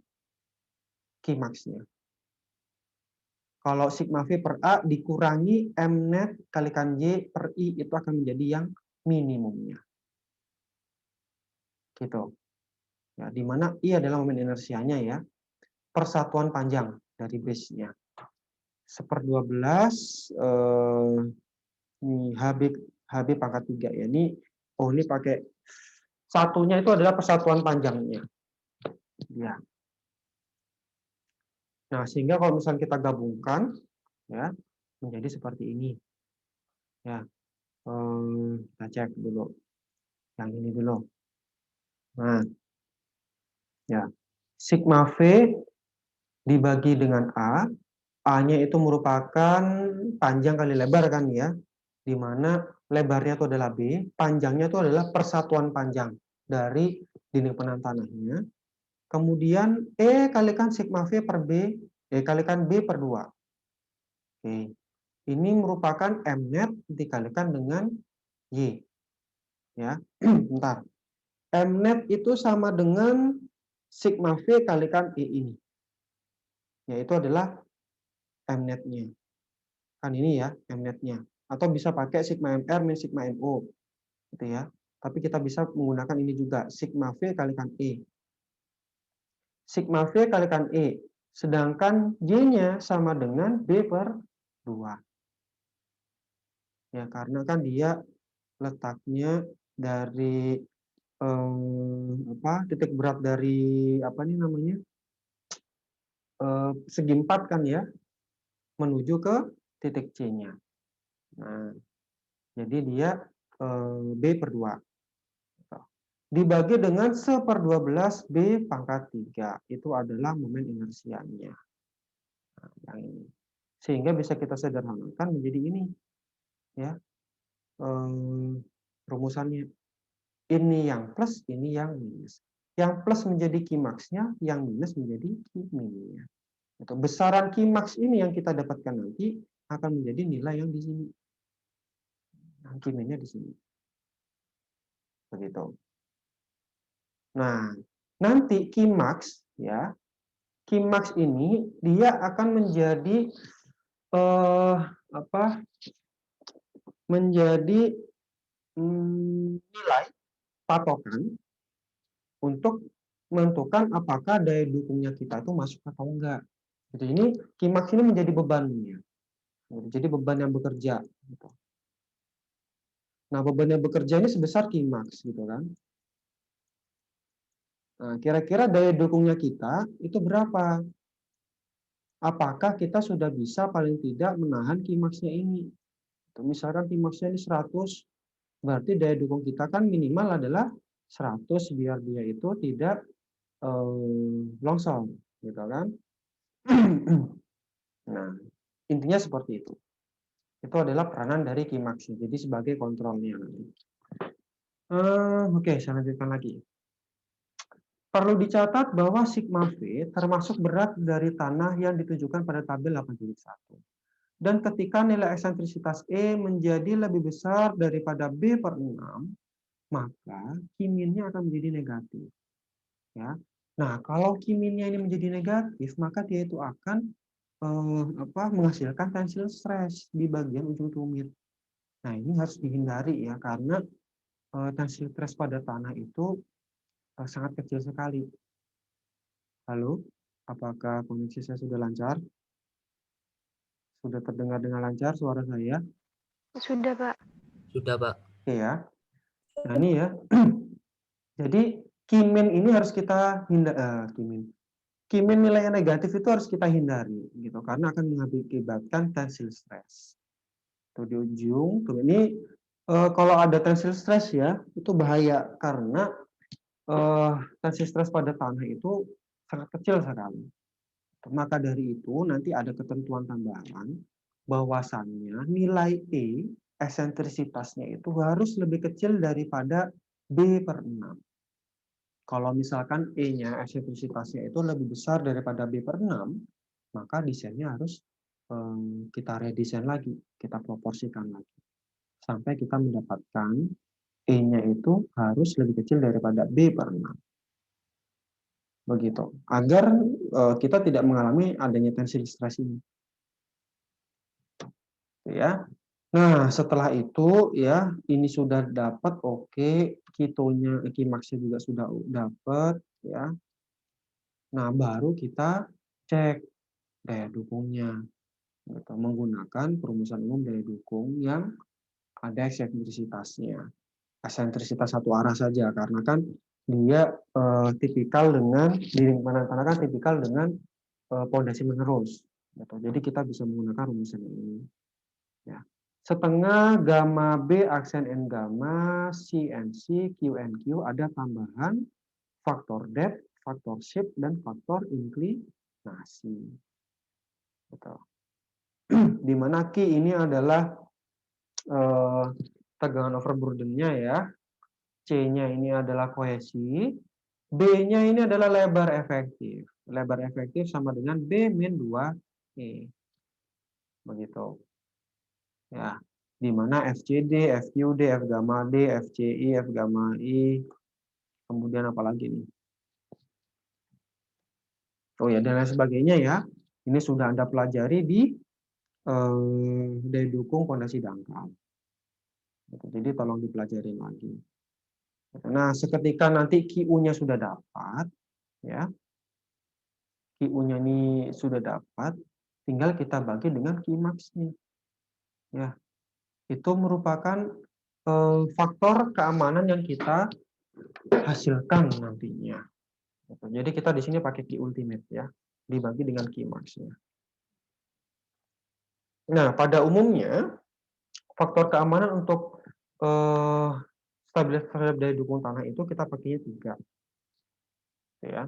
Qmax-nya. Kalau sigma V per A dikurangi M-net kalikan Y per I itu akan menjadi yang minimumnya. Gitu. Ya, di mana I adalah momen inersianya ya. Persatuan panjang dari base-nya. 1/12 ini HB pangkat 3 ya. Ini pakai satunya itu adalah persatuan panjangnya. Ya. Nah, sehingga kalau misalnya kita gabungkan, ya, menjadi seperti ini. Ya, kita cek dulu. Yang ini dulu. Nah, ya, sigma V dibagi dengan A-nya itu merupakan panjang kali lebar kan ya, di mana lebarnya itu adalah B, panjangnya itu adalah persatuan panjang dari dinding penahan tanahnya. Kemudian E kalikan sigma V per B, E kalikan B per 2. Oke. Ini merupakan M-net dikalikan dengan Y. Ya, bentar. M-net itu sama dengan sigma V kalikan E ini. Yaitu adalah M-net-nya. Kan ini ya M-net-nya. Atau bisa pakai sigma MR min sigma MO. Gitu ya. Tapi kita bisa menggunakan ini juga, sigma V kalikan E. Sigma V kalikan E. Sedangkan Y-nya sama dengan B per 2. Ya, karena kan dia letaknya dari titik berat dari apa nih namanya? Segi 4 kan ya, menuju ke titik C-nya. Nah, jadi dia B per 2. Dibagi dengan 1/12 B pangkat 3. Itu adalah momen inersianya. Nah, yang ini. Sehingga bisa kita sederhanakan menjadi ini. Ya, rumusannya. Ini yang plus, ini yang minus. Yang plus menjadi Qmax-nya, yang minus menjadi Qmin-nya. Besaran Qmax ini yang kita dapatkan nanti akan menjadi nilai yang di sini. Qmin-nya di sini. Begitu. Nah, nanti Qmax ya, Qmax ini dia akan menjadi menjadi nilai patokan untuk menentukan apakah daya dukungnya kita itu masuk atau enggak. Gitu. Ini Qmax ini menjadi bebannya. Jadi beban yang bekerja. Gitu. Nah, beban yang bekerja ini sebesar Qmax, gitu kan. Nah, kira-kira daya dukungnya kita itu berapa? Apakah kita sudah bisa paling tidak menahan Qmax-nya ini? Misalkan Qmax-nya ini 100, berarti daya dukung kita kan minimal adalah 100 biar dia itu tidak longsor, gitu kan? Nah, intinya seperti itu. Itu adalah peranan dari Qmax, jadi sebagai kontrolnya. Oke, saya lanjutkan lagi. Perlu dicatat bahwa sigma V termasuk berat dari tanah yang ditujukan pada tabel 8.1. Dan ketika nilai eksentrisitas E menjadi lebih besar daripada B per 6, maka Qmin-nya akan menjadi negatif. Ya. Nah, kalau Qmin-nya ini menjadi negatif, maka dia itu akan menghasilkan tensile stress di bagian ujung tumit. Nah, ini harus dihindari ya, karena tensile stress pada tanah itu sangat kecil sekali. Halo, apakah koneksi saya sudah lancar? Sudah terdengar dengan lancar suara saya? Sudah, Pak. Sudah, Pak. Oke ya. Nah, ini ya. Jadi Qmin ini harus kita hindari. Qmin nilai yang negatif itu harus kita hindari, gitu, karena akan mengakibatkan tensile stress. Tuh di ujung, tuh ini kalau ada tensile stress ya, itu bahaya karena tensile stress pada tanah itu sangat kecil sekali. Maka dari itu nanti ada ketentuan tambahan bahwasannya nilai E eksentrisitasnya itu harus lebih kecil daripada B per 6. Kalau misalkan E-nya eksentrisitasnya itu lebih besar daripada B per 6, maka desainnya harus kita redesain lagi, kita proporsikan lagi. Sampai kita mendapatkan E-nya itu harus lebih kecil daripada B per 6. Begitu. Agar kita tidak mengalami adanya tensile stress ini. Ya. Nah, setelah itu ya, ini sudah dapat, oke, kitonya, Qmax-nya juga sudah dapat ya. Nah, baru kita cek daya dukungnya gitu, menggunakan perumusan umum daya dukung yang ada eksentrisitasnya. Eksentrisitas satu arah saja, karena kan dia tipikal dengan dinding penantana kan tipikal dengan pondasi menerus. Gitu. Jadi kita bisa menggunakan rumusan ini. Ya. Setengah gamma B aksen N gamma, C and C, Q and Q ada tambahan faktor depth, faktor shift, dan faktor inklinasi. Gitu. Di mana Q ini adalah tegangan overburden-nya ya. C-nya ini adalah kohesi. B-nya ini adalah lebar efektif. Lebar efektif sama dengan B-2E. Begitu. Ya, di mana FCD, FQD, F gamma D, FCI, F gamma I, kemudian apa lagi nih? Oh ya, dan lain sebagainya ya. Ini sudah Anda pelajari di daya dukung pondasi dangkal. Jadi tolong dipelajari lagi. Nah, seketika nanti QU-nya sudah dapat, ya, QU-nya ini sudah dapat, tinggal kita bagi dengan Qmax-nya. Ya, itu merupakan faktor keamanan yang kita hasilkan nantinya. Jadi kita di sini pakai Q ultimate ya, dibagi dengan Qmax-nya. Nah, pada umumnya faktor keamanan untuk stabilitas terhadap daya dukung tanah itu kita pakainya 3. Ya.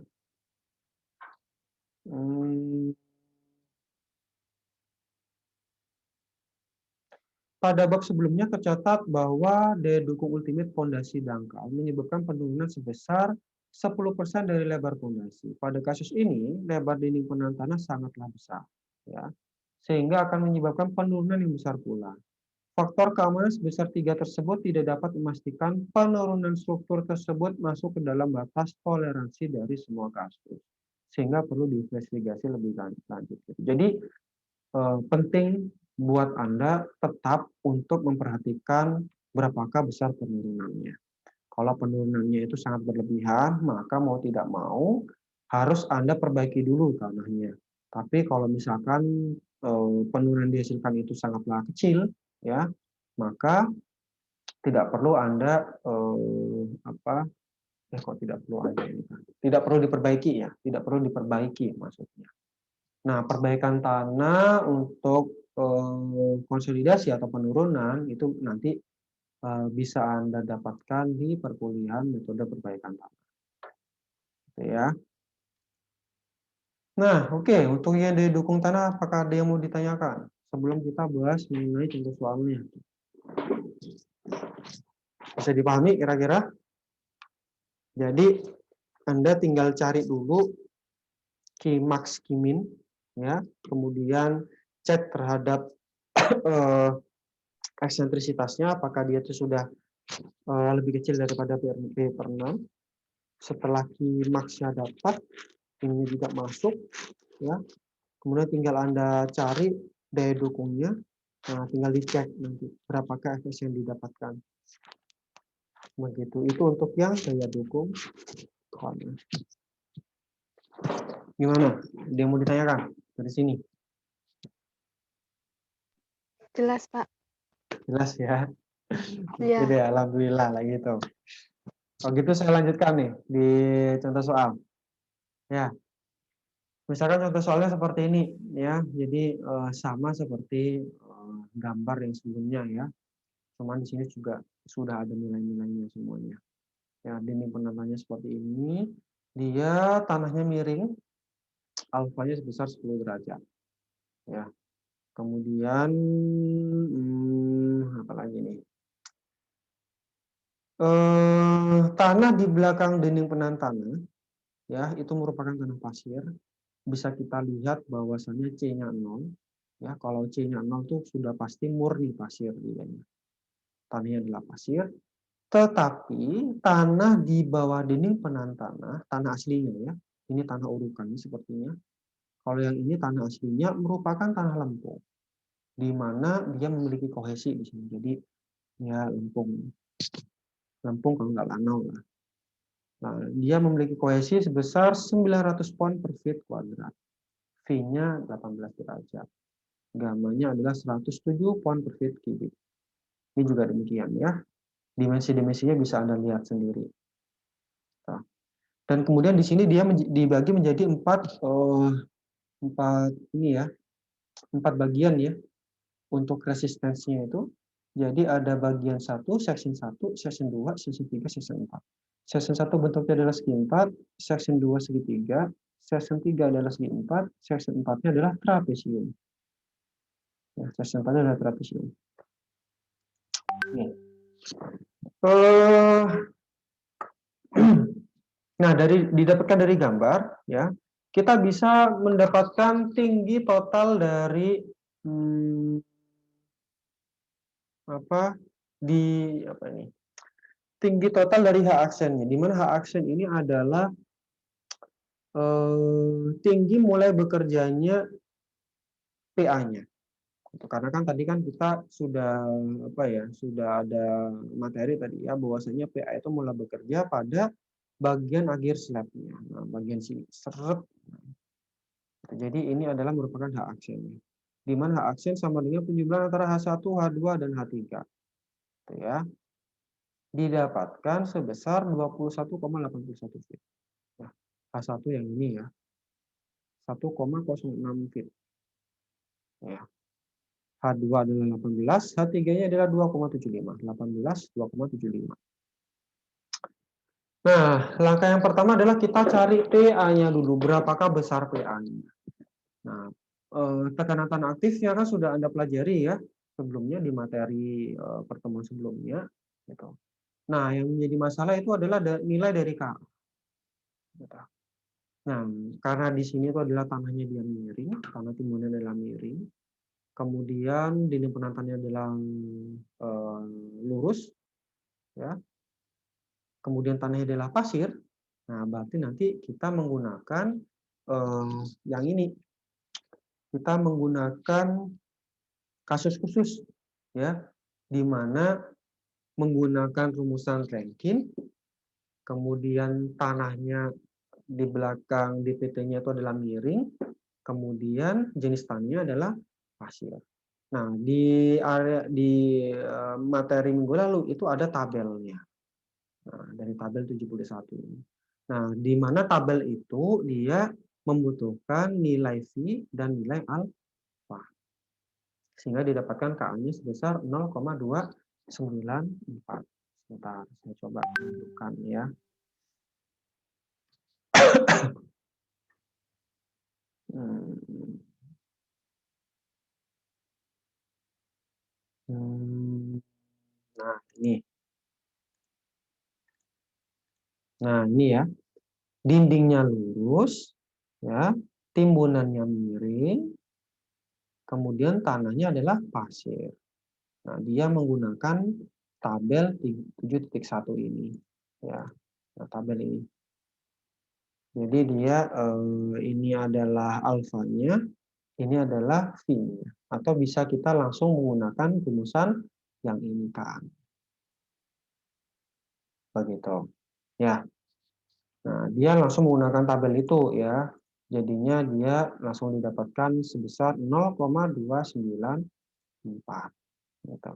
Pada bab sebelumnya tercatat bahwa daya dukung ultimate pondasi dangkal menyebabkan penurunan sebesar 10% dari lebar pondasi. Pada kasus ini, lebar dinding penahan tanah sangatlah besar, ya, sehingga akan menyebabkan penurunan yang besar pula. Faktor keamanan sebesar 3 tersebut tidak dapat memastikan penurunan struktur tersebut masuk ke dalam batas toleransi dari semua kasus, sehingga perlu diinvestigasi lebih lanjut. Jadi penting buat Anda tetap untuk memperhatikan berapakah besar penurunannya. Kalau penurunannya itu sangat berlebihan, maka mau tidak mau harus Anda perbaiki dulu tanahnya. Tapi kalau misalkan penurunan dihasilkan itu sangatlah kecil, ya, maka tidak perlu Anda tidak perlu diperbaiki ya, tidak perlu diperbaiki maksudnya. Nah, perbaikan tanah untuk konsolidasi atau penurunan itu nanti bisa Anda dapatkan di perkuliahan metode perbaikan tanah. Oke, ya. Nah, oke, untuk yang didukung tanah, apakah ada yang mau ditanyakan sebelum kita bahas mengenai contoh soalnya? Bisa dipahami kira-kira? Jadi, Anda tinggal cari dulu Qmax Qmin, ya, kemudian cek terhadap eksentrisitasnya, apakah dia itu sudah lebih kecil daripada P per 6. Setelah Qmax-nya dapat, ini juga masuk, ya. Kemudian tinggal Anda cari daya dukungnya, nah, tinggal dicek nanti berapakah efek yang didapatkan. Begitu. Itu untuk yang daya dukung tanah. Gimana? Dia mau ditanyakan dari sini? Jelas, Pak. Jelas ya. Iya. Jadi alhamdulillah lah gitu. Kalau gitu saya lanjutkan nih di contoh soal. Ya. Misalkan contoh soalnya seperti ini ya. Jadi sama seperti gambar yang sebelumnya ya. Cuman di sini juga sudah ada nilai-nilainya semuanya. Ya, dinding penantanya seperti ini. Dia tanahnya miring, alfanya sebesar 10 derajat. Ya. Kemudian apa lagi nih? Tanah di belakang dinding penahan tanah, ya, itu merupakan tanah pasir. Bisa kita lihat bahwasannya C-nya 0. Ya, kalau C-nya 0 tuh sudah pasti murni pasir dia. Tanahnya adalah pasir. Tetapi tanah di bawah dinding penahan tanah, tanah aslinya ya, ini tanah urukan sepertinya. Kalau yang ini tanah aslinya merupakan tanah lempung, di mana dia memiliki kohesi di sini. Jadi ya lempung kalau nggak lanau lah. Nah, dia memiliki kohesi sebesar 900 pound per feet kuadrat. V-nya 18 derajat. Gamanya adalah 107 pound per feet kubik. Ini juga demikian ya. Dimensi-dimensinya bisa Anda lihat sendiri. Dan kemudian di sini dia dibagi menjadi empat bagian ya untuk resistensinya itu. Jadi ada bagian 1, section 1, section 2, section 3, section 4. Section 1 bentuknya adalah segi 4, section 2 segi 3, section 3 adalah segi 4, section 4-nya adalah trapesium. Ya, section 4 adalah trapesium. Nah, didapatkan dari gambar, ya, kita bisa mendapatkan tinggi total dari tinggi total dari H aksennya, di mana H aksen ini adalah tinggi mulai bekerjanya PA-nya. Karena kan tadi kan kita sudah sudah ada materi tadi ya bahwasanya PA itu mulai bekerja pada bagian akhir slabnya. Nah, bagian sini seret. Jadi ini adalah merupakan H aksennya. Di mana H aksen sama dengan penjumlahan antara H1, H2 dan H3. Itu ya. Didapatkan sebesar 21,81 feet. Nah, H1 yang ini ya. 1,06 feet. Ya. H2 adalah 18, H3-nya adalah 2,75. 18, 2,75. Nah, langkah yang pertama adalah kita cari PA-nya dulu. Berapakah besar PA-nya? Nah, tekanan tanah aktifnya kan sudah Anda pelajari ya sebelumnya di materi pertemuan sebelumnya. Gitu. Nah, yang menjadi masalah itu adalah nilai dari K. Gitu. Nah, karena di sini itu adalah tanahnya dia miring, tanah timbunan adalah miring. Kemudian dinding penatannya adalah lurus, ya. Kemudian tanahnya adalah pasir. Nah, berarti nanti kita menggunakan yang ini. Kita menggunakan kasus khusus, ya, di mana menggunakan rumusan Rankine. Kemudian tanahnya di belakang DPT-nya itu adalah miring. Kemudian jenis tanahnya adalah pasir. Nah, di materi minggu lalu itu ada tabelnya. Nah, dari tabel 71 ini. Nah, di mana tabel itu dia membutuhkan nilai V dan nilai alfa. Sehingga didapatkan KA-nya sebesar 0,294. Sebentar, saya coba tunjukkan ya. Nah, ini. Nah, ini ya. Dindingnya lurus, ya. Timbunannya miring. Kemudian tanahnya adalah pasir. Nah, dia menggunakan tabel 7.1 ini. Ya, nah, tabel ini. Jadi dia ini adalah alfanya, ini adalah V-nya. Atau bisa kita langsung menggunakan rumusan yang ini kan. Begitu. Ya. Nah, dia langsung menggunakan tabel itu ya. Jadinya dia langsung didapatkan sebesar 0,294. Gitu.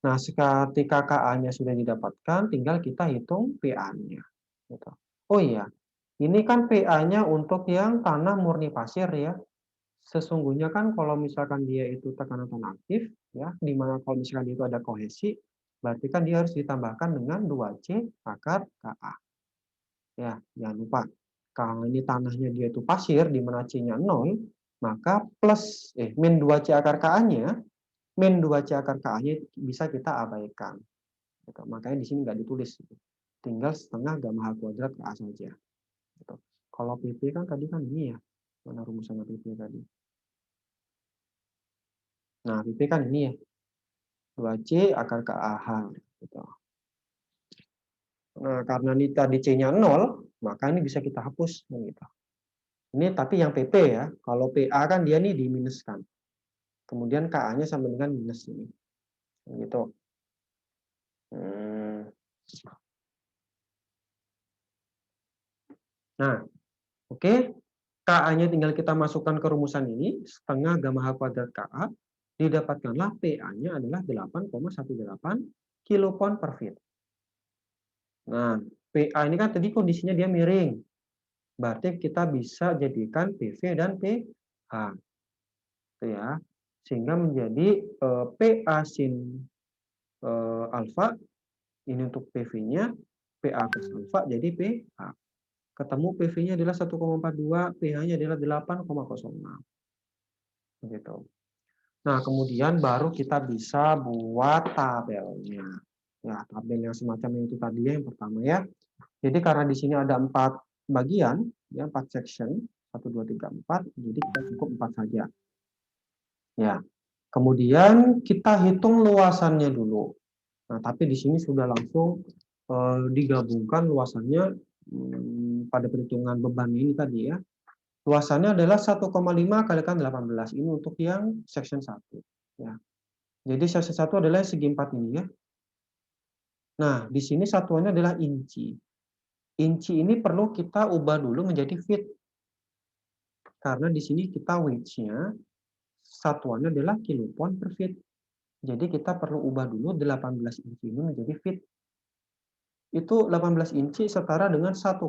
Nah, ketika KA-nya sudah didapatkan, tinggal kita hitung PA-nya. Gitu. Oh iya, ini kan PA-nya untuk yang tanah murni pasir ya. Sesungguhnya kan kalau misalkan dia itu tekanan tanah aktif, ya, di mana kalau misalkan itu ada kohesi, berarti kan dia harus ditambahkan dengan 2C akar KA. Ya, jangan lupa. Kalau ini tanahnya dia itu pasir, di mana C-nya 0, maka plus min 2C akar KA-nya, min 2C akar KA-nya bisa kita abaikan. Gitu. Makanya di sini nggak ditulis. Gitu. Tinggal setengah gamma H kuadrat KA saja. Gitu. Kalau PP kan tadi kan ini ya. Mana rumusan PP tadi? Nah, PP kan ini ya. 2C akar KAH. Gitu. Nah, karena ini tadi C-nya 0, maka ini bisa kita hapus. Gitu. Ini tapi yang PP ya. Kalau PA kan dia nih diminuskan. Kemudian KA-nya sama dengan minus ini. Gitu. Nah, oke. KA-nya tinggal kita masukkan ke rumusan ini. Setengah gamma H kuadrat KA. Didapatkanlah PA-nya adalah 8,18 kilopon per feet. Nah, PA ini kan tadi kondisinya dia miring. Berarti kita bisa jadikan PV dan PH. Gitu ya. Sehingga menjadi PA sin alfa, ini untuk PV-nya, PA plus alfa jadi PH. Ketemu PV-nya adalah 1,42, PH-nya adalah 8,06. Begitu. Nah, kemudian baru kita bisa buat tabelnya. Ya, tabel yang semacam itu tadi yang pertama ya. Jadi karena di sini ada 4 bagian, ya 4 section, 1, 2, 3, 4, jadi kita cukup 4 saja. Ya. Kemudian kita hitung luasannya dulu. Nah, tapi di sini sudah langsung digabungkan luasannya pada perhitungan beban ini tadi ya. Luasannya adalah 1,5 kalikan 18. Ini untuk yang section 1. Ya. Jadi section 1 adalah segi 4 ini ya. Nah, di sini satuannya adalah inci. Inci ini perlu kita ubah dulu menjadi feet. Karena di sini kita weight-nya satuannya adalah kilopon per feet. Jadi kita perlu ubah dulu 18 inci ini menjadi feet. Itu 18 inci setara dengan 1,5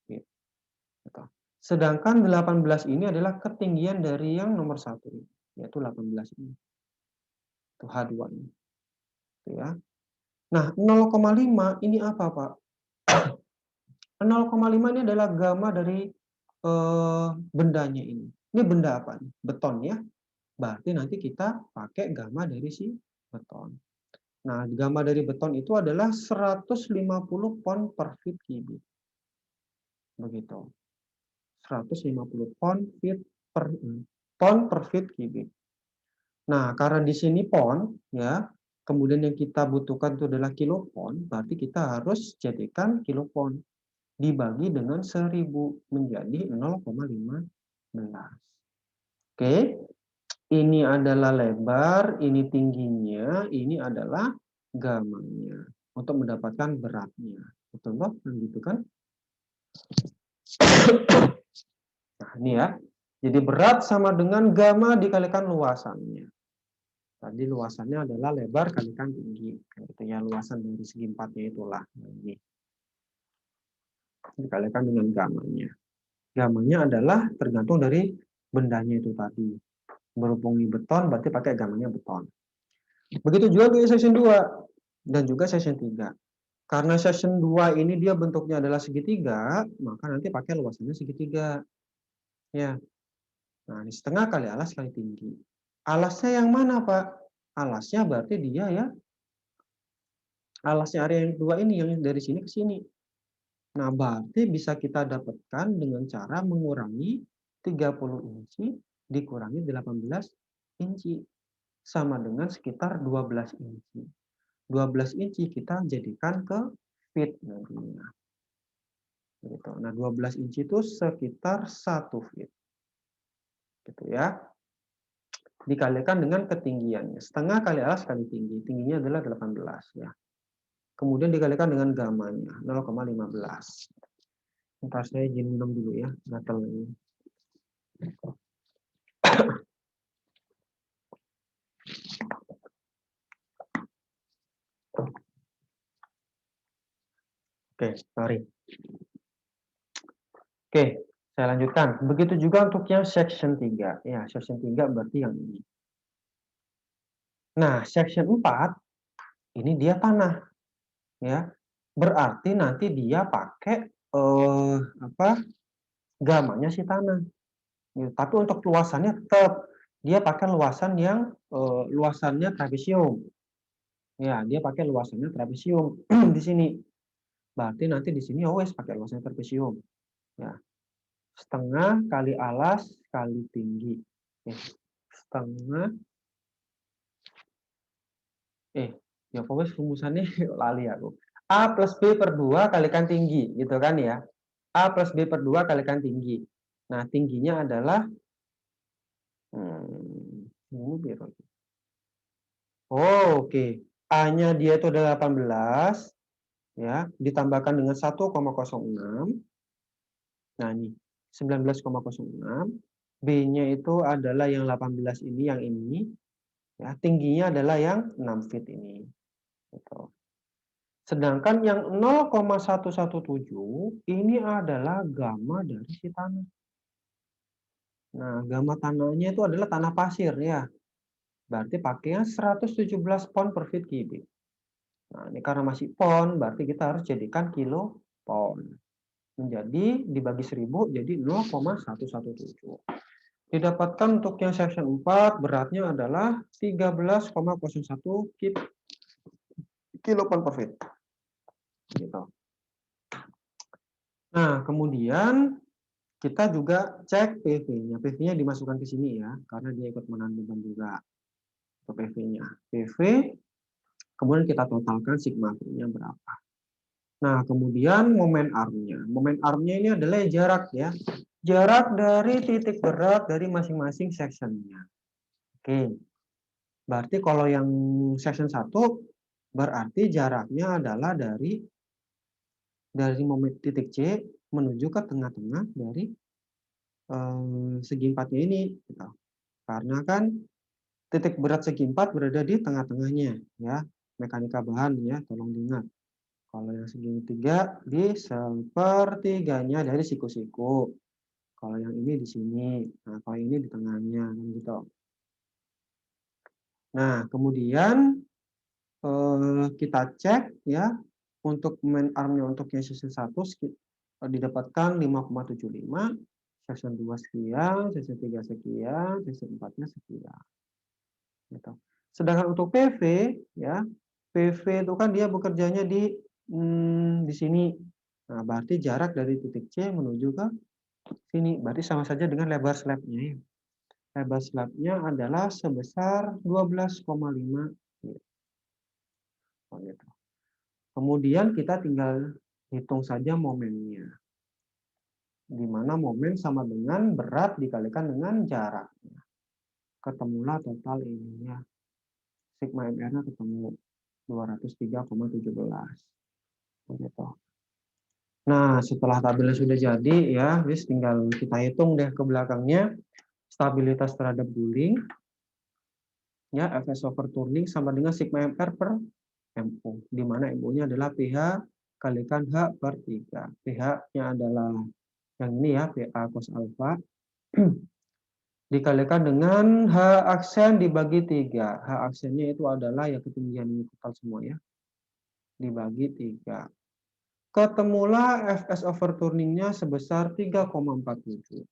feet. Sedangkan 18 ini adalah ketinggian dari yang nomor 1, yaitu 18 ini. Itu H2 ini. Itu ya. Nah, 0,5 ini apa, Pak? 0,5 ini adalah gamma dari bendanya ini. Ini benda apa nih? Beton ya. Berarti nanti kita pakai gamma dari si beton. Nah, gamma dari beton itu adalah 150 pon per feet kubik. Begitu. 150 pon per feet kubik. Nah, karena di sini pon ya, kemudian yang kita butuhkan itu adalah kilopon, berarti kita harus jadikan kilopon dibagi dengan 1000 menjadi 0,15. Oke. Ini adalah lebar, ini tingginya, ini adalah gammanya untuk mendapatkan beratnya. Betul toh? Gitu kan? Nah, ini ya. Jadi berat sama dengan gamma dikalikan luasannya. Tadi luasannya adalah lebar kalikan tinggi. Gitu ya, luasan dari segi 4-nya itulah. Ini. Dikalikan dengan gammanya. Gammanya adalah tergantung dari bendanya itu tadi. Berhubungi beton berarti pakai gammanya beton. Begitu juga di section 2 dan juga section 3. Karena section 2 ini dia bentuknya adalah segitiga, maka nanti pakai luasannya segitiga. Ya. Nah, ini setengah kali alas kali tinggi. Alasnya yang mana, Pak? Alasnya berarti dia ya. Alasnya area yang kedua ini yang dari sini ke sini. Nah, berarti bisa kita dapatkan dengan cara mengurangi 30 inci dikurangi 18 inci. Sama dengan sekitar 12 inci. 12 inci kita jadikan ke feet nantinya. Gitu. Nah, 12 inci itu sekitar 1 feet. Gitu ya. Dikalikan dengan ketinggiannya. Setengah kali alas kali tinggi. Tingginya adalah 18 ya. Kemudian dikalikan dengan gammanya 0,15. Ntar saya izin minum dulu ya, gatal ini. Oke, sorry. Oke, saya lanjutkan. Begitu juga untuk yang section 3. Ya, section 3 berarti yang ini. Nah, section 4 ini dia tanah. Ya. Berarti nanti dia pakai gammanya si tanah. Ya, tapi untuk luasannya tetap dia pakai luasan yang luasannya trapesium. Ya, dia pakai luasannya trapesium di sini. Berarti nanti di sini always pakai luasannya trapesium. Ya. Setengah kali alas kali tinggi. Setengah ya pokoknya rumusannya lali aku. A plus B per 2 kalikan tinggi, gitu kan ya. A plus B per 2 kalikan tinggi. Nah, tingginya adalah oke. A-nya dia itu adalah 18 ya, ditambahkan dengan 1,06. Nah, ini 19,06. B-nya itu adalah yang 18 ini, yang ini. Ya, tingginya adalah yang 6 feet ini. Gitu. Sedangkan yang 0,117 ini adalah gamma dari si tanah. Nah, gamma tanahnya itu adalah tanah pasir ya. Berarti pakainya 117 pound per feet cubic. Nah, ini karena masih pound, berarti kita harus jadikan kilo pound. Menjadi dibagi 1000 jadi 0,117. Didapatkan untuk yang section 4 beratnya adalah 13,01 kilo pound per feet. Gitu. Nah, kemudian kita juga cek PV-nya. PV-nya dimasukkan ke sini ya, karena dia ikut menahan beban juga. Untuk PV-nya. PV, kemudian kita totalkan sigma V-nya berapa. Nah, kemudian momen armnya. Momen armnya ini adalah jarak ya. Jarak dari titik berat dari masing-masing section-nya. Oke. Berarti kalau yang section 1, berarti jaraknya adalah dari momen titik C menuju ke tengah-tengah dari segi empatnya ini. Gitu. Karena kan titik berat segi empat berada di tengah-tengahnya. Ya, mekanika bahan ya, tolong diingat. Kalau yang segitiga di sepertiganya dari siku-siku. Kalau yang ini di sini, nah kalau ini di tengahnya, gitu. Nah, kemudian kita cek ya untuk main armnya untuk yang section 1 didapatkan 5,75, section 2 sekian, section 3 sekian, section 4-nya sekian. Gitu. Sedangkan untuk PV ya, PV itu kan dia bekerjanya di sini. Nah, berarti jarak dari titik C menuju ke sini. Berarti sama saja dengan lebar slabnya. Lebar slabnya adalah sebesar 12,5 gitu. Kemudian kita tinggal hitung saja momennya. Di mana momen sama dengan berat dikalikan dengan jaraknya. Ketemulah total ininya. Sigma MR-nya ketemu 203,17. Gitu. Nah, setelah tabelnya sudah jadi ya, wis tinggal kita hitung deh ke belakangnya stabilitas terhadap guling. Ya, Fs over turning sama dengan sigma MR per MO, di mana MO-nya adalah pH kalikan H per 3. pH-nya adalah yang ini ya, PA cos alpha dikalikan dengan H aksen dibagi 3. H aksennya itu adalah ya ketinggian ini total semua ya. Dibagi 3. Ketemulah Fs over turning-nya sebesar 3,47.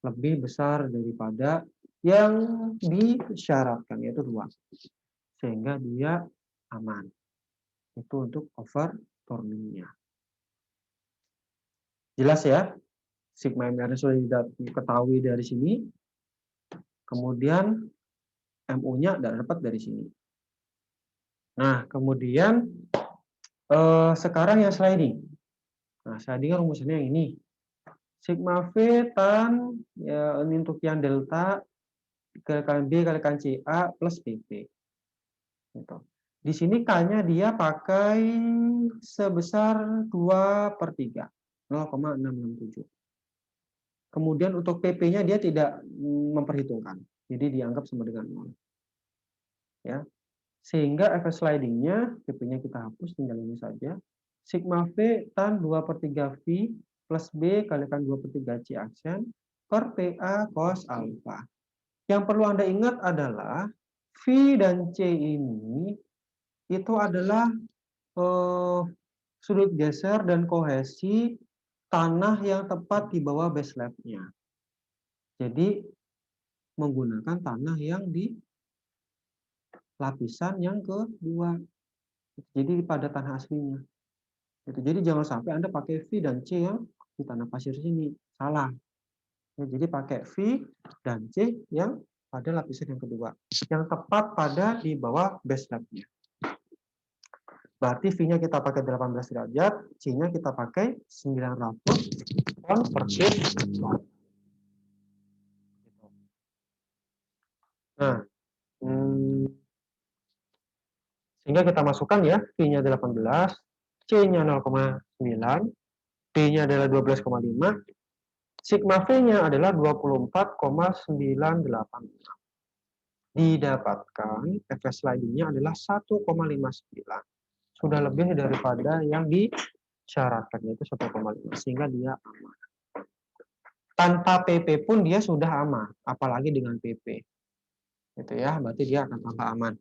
Lebih besar daripada yang disyaratkan, yaitu 2. Sehingga dia aman. Itu untuk over turning-nya. Jelas ya? Sigma MR sudah diketahui dari sini. Kemudian MU-nya dapat dari sini. Nah, kemudian sekarang yang sliding. Nah, sliding rumusnya yang ini. Sigma V tan ya, ini untuk yang delta kalikan B kalikan CA plus PP. Gitu. Di sini K-nya dia pakai sebesar 2/3, 0,667. Kemudian untuk PP-nya dia tidak memperhitungkan. Jadi dianggap sama dengan 0. Ya. Sehingga efek sliding-nya, PP-nya kita hapus, tinggal ini saja. Sigma V tan 2/3 V plus B kalikan 2/3 C aksen per PA cos alpha. Yang perlu Anda ingat adalah V dan C ini itu adalah sudut geser dan kohesi tanah yang tepat di bawah base slab-nya. Jadi menggunakan tanah yang di lapisan yang kedua. Jadi pada tanah aslinya. Jadi jangan sampai Anda pakai V dan C yang di tanah pasir sini. Salah. Ya, jadi pakai V dan C yang pada lapisan yang kedua. Yang tepat pada di bawah base slab-nya. Berarti V-nya kita pakai 18 derajat, C-nya kita pakai 900 pound per feet. Nah, sehingga kita masukkan ya, V-nya 18, C-nya 0,9, D-nya adalah 12,5, sigma V-nya adalah 24,986. Didapatkan efek sliding-nya adalah 1,59. sudah lebih daripada yang disyaratkan, yaitu 1,5, sehingga dia aman. Tanpa PP pun dia sudah aman, apalagi dengan PP. Gitu ya, berarti dia akan tambah aman.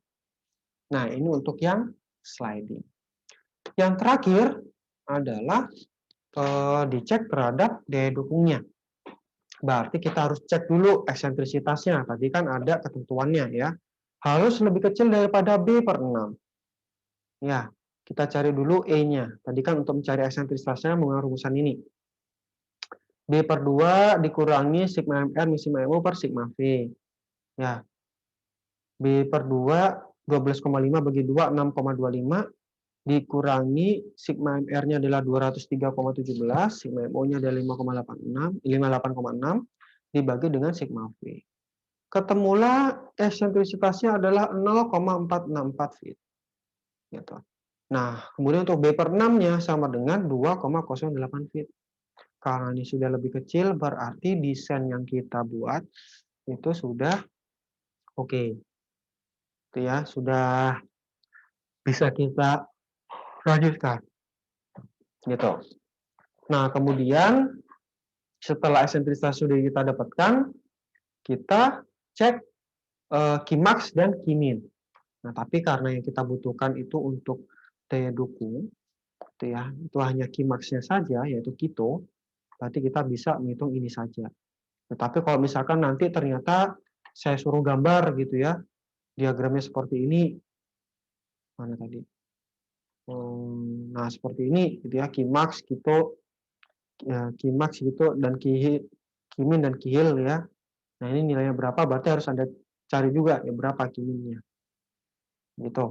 Nah, ini untuk yang sliding. Yang terakhir adalah dicek terhadap daya dukungnya. Berarti kita harus cek dulu eksentrisitasnya. Tadi kan ada ketentuannya ya. Harus lebih kecil daripada B/6. Ya, kita cari dulu E-nya. Tadi kan untuk mencari eksentrisitasnya menggunakan rumusan ini. B/2 dikurangi sigma MR min sigma MO per sigma V. Ya. B/2 12,5 bagi 2 6,25 dikurangi sigma MR-nya adalah 203,17, sigma MO-nya adalah 58,6 dibagi dengan sigma V. Ketemulah eksentrisitasnya adalah 0,464 feet. Gitu. Nah, kemudian untuk B/6-nya sama dengan 2,08 feet. Karena ini sudah lebih kecil, berarti desain yang kita buat itu sudah oke. Itu ya, sudah bisa kita lanjutkan. Gitu. Nah, kemudian setelah eksentrisitas sudah kita dapatkan, kita cek Kimax dan Kimin. Nah, tapi karena yang kita butuhkan itu untuk daya dukung, itu ya, itu hanya Kimax-nya saja, yaitu Kito, berarti kita bisa menghitung ini saja. Tetapi kalau misalkan nanti ternyata saya suruh gambar gitu ya, diagramnya seperti ini, mana tadi? Nah, seperti ini, gitu ya, Kimax, Kito, ya, Kimax gitu dan Kimin dan Kihil ya. Nah, ini nilainya berapa? Berarti harus Anda cari juga ya berapa Kiminnya. Gitu.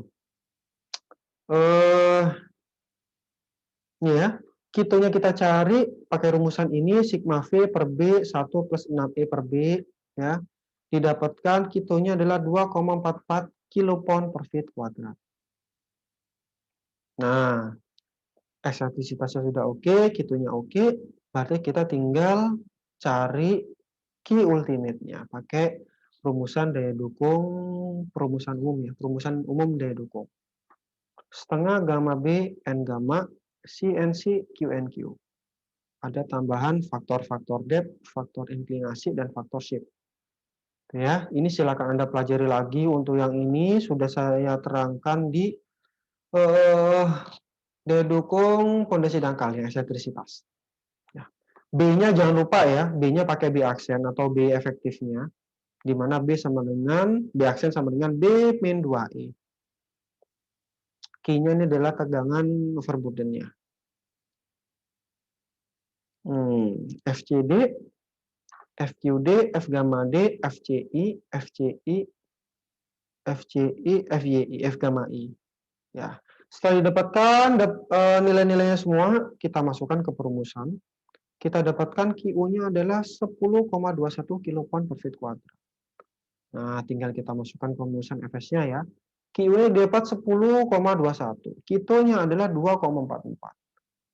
Ini ya. Kitonya kita cari pakai rumusan ini sigma V per B 1 plus 6E per B ya. Didapatkan kitonya adalah 2,44 kilopon per feet kuadrat. Nah, eksentrisitasnya sudah oke, kitonya oke, berarti kita tinggal cari Q ultimate-nya pakai rumusan daya dukung, rumusan umum ya, rumusan umum daya dukung. Setengah gamma B N gamma C N C Q N Q. Ada tambahan faktor-faktor depth, faktor inklinasi, dan faktor shape. Ya, ini silakan Anda pelajari lagi. Untuk yang ini sudah saya terangkan di daya dukung pondasi dangkal yang eksentrisitas. Ya. B-nya jangan lupa ya, B-nya pakai B aksen atau B efektifnya, di mana B sama dengan B aksen sama dengan B min 2E. Q-nya ini adalah tegangan overburden-nya. FCD, FQD, F gamma D, FCI, FCI, FCI, FYI, F gamma I. Ya. Setelah didapatkan nilai-nilainya semua, kita masukkan ke perumusan. Kita dapatkan QU-nya adalah 10,21 kilopon per feet kuadrat. Nah, tinggal kita masukkan perumusan Fs-nya ya. QU dapat 10,21. Kitonya adalah 2,44.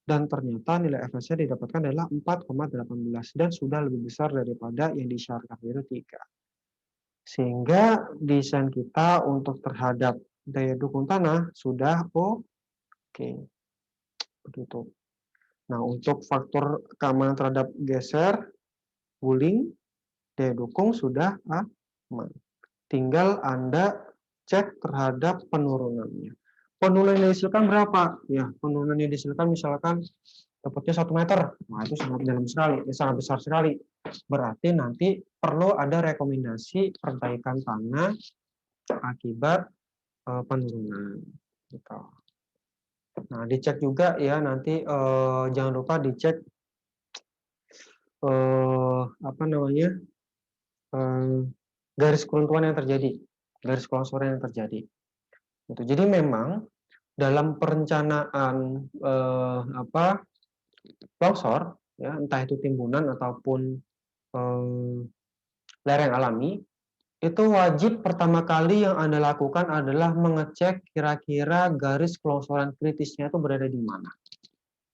Dan ternyata nilai Fs-nya didapatkan adalah 4,18 dan sudah lebih besar daripada yang disyaratkan yaitu 3. Sehingga desain kita untuk terhadap daya dukung tanah sudah oke. Begitu. Nah, untuk faktor keamanan terhadap geser, guling, daya dukung sudah aman. Tinggal Anda cek terhadap penurunannya. Penurunan yang dihasilkan berapa? Ya, penurunan yang dihasilkan misalkan dapatnya 1 meter. Nah, itu sangat dalam sekali, sangat besar sekali. Berarti nanti perlu ada rekomendasi perbaikan tanah akibat penurunan. Gitu. Nah, dicek juga ya nanti jangan lupa dicek garis keruntuhan yang terjadi, garis kelongsoran yang terjadi. Gitu. Jadi memang dalam perencanaan longsor, ya entah itu timbunan ataupun lereng alami, itu wajib pertama kali yang Anda lakukan adalah mengecek kira-kira garis kelongsoran kritisnya itu berada di mana.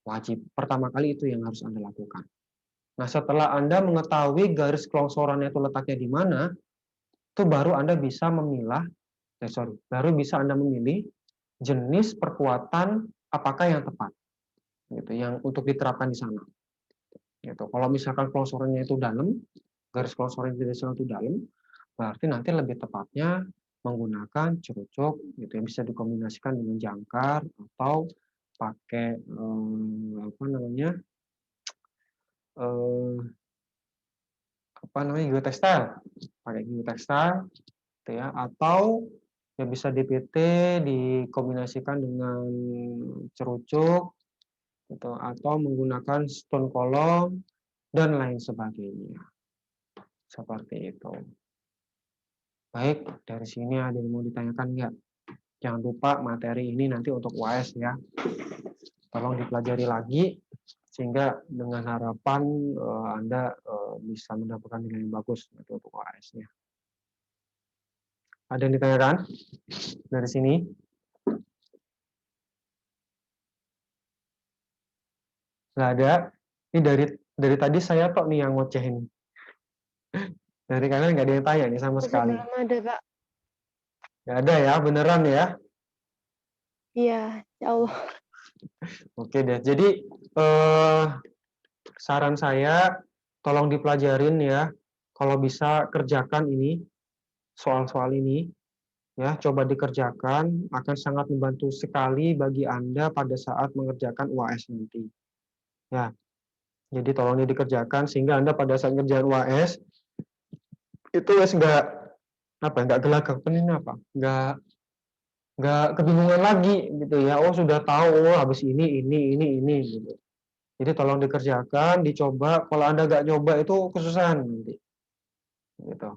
Wajib pertama kali itu yang harus Anda lakukan. Nah, setelah Anda mengetahui garis kelongsorannya itu letaknya di mana, itu baru Anda bisa memilah, baru bisa Anda memilih jenis perkuatan apakah yang tepat, gitu, yang untuk diterapkan di sana. Gitu. Kalau misalkan kelongsorannya itu dalam, garis kelongsoran di sana itu dalam, berarti nanti lebih tepatnya menggunakan cerucuk, gitu, yang bisa dikombinasikan dengan jangkar atau pakai apa namanya geotekstil, pakai geotekstil, gitu ya, atau yang bisa DPT dikombinasikan dengan cerucuk, gitu, atau menggunakan stone kolom dan lain sebagainya. Seperti itu. Baik, dari sini ada yang mau ditanyakan nggak? Jangan lupa materi ini nanti untuk UAS ya. Tolong dipelajari lagi sehingga dengan harapan Anda bisa mendapatkan nilai yang bagus untuk UAS-nya. Ada yang ditanyakan dari sini? Nggak ada. Ini dari tadi saya tok nih yang ngoceh ini. Dari kalian nggak ada yang tanya nih sama Masih sekali. belum ada, Pak. Nggak ada ya, beneran ya? Iya, ya Allah. Oke deh. Jadi saran saya tolong dipelajarin ya. Kalau bisa kerjakan ini soal-soal ini ya, coba dikerjakan, akan sangat membantu sekali bagi Anda pada saat mengerjakan UAS nanti. Ya. Jadi tolong ini dikerjakan sehingga Anda pada saat ngerjain UAS itu nggak gelagak penin apa? Nggak kebingungan lagi gitu ya. Oh, sudah tahu habis ini gitu. Jadi tolong dikerjakan, dicoba. Kalau Anda nggak coba itu kesusahan nanti. Gitu.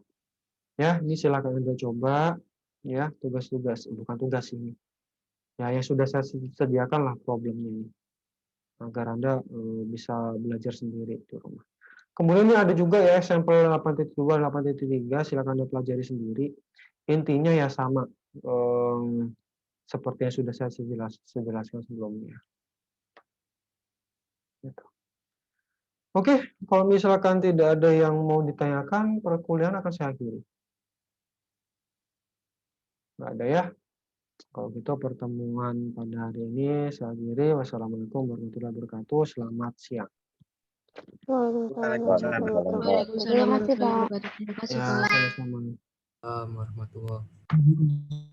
Ya, ini silakan Anda coba ya, tugas-tugas, bukan tugas ini. Ya, yang sudah saya sediakan lah problemnya ini. Agar Anda bisa belajar sendiri di rumah. Kemudian ini ada juga ya sampel 8.2, 8.3, silakan Anda pelajari sendiri. Intinya ya sama seperti yang sudah saya jelaskan sebelumnya. Gitu. Oke, kalau misalkan tidak ada yang mau ditanyakan, perkuliahan akan saya akhiri. Nggak ada ya? Kalau gitu pertemuan pada hari ini saya akhiri. Wassalamualaikum warahmatullahi wabarakatuh. Selamat siang. Waalaikumsalam warahmatullahi wabarakatuh. Waalaikumsalam Terima kasih, warahmatullahi Pak. wabarakatuh. Terima kasih, Ya, Pak. sama-sama. warahmatullahi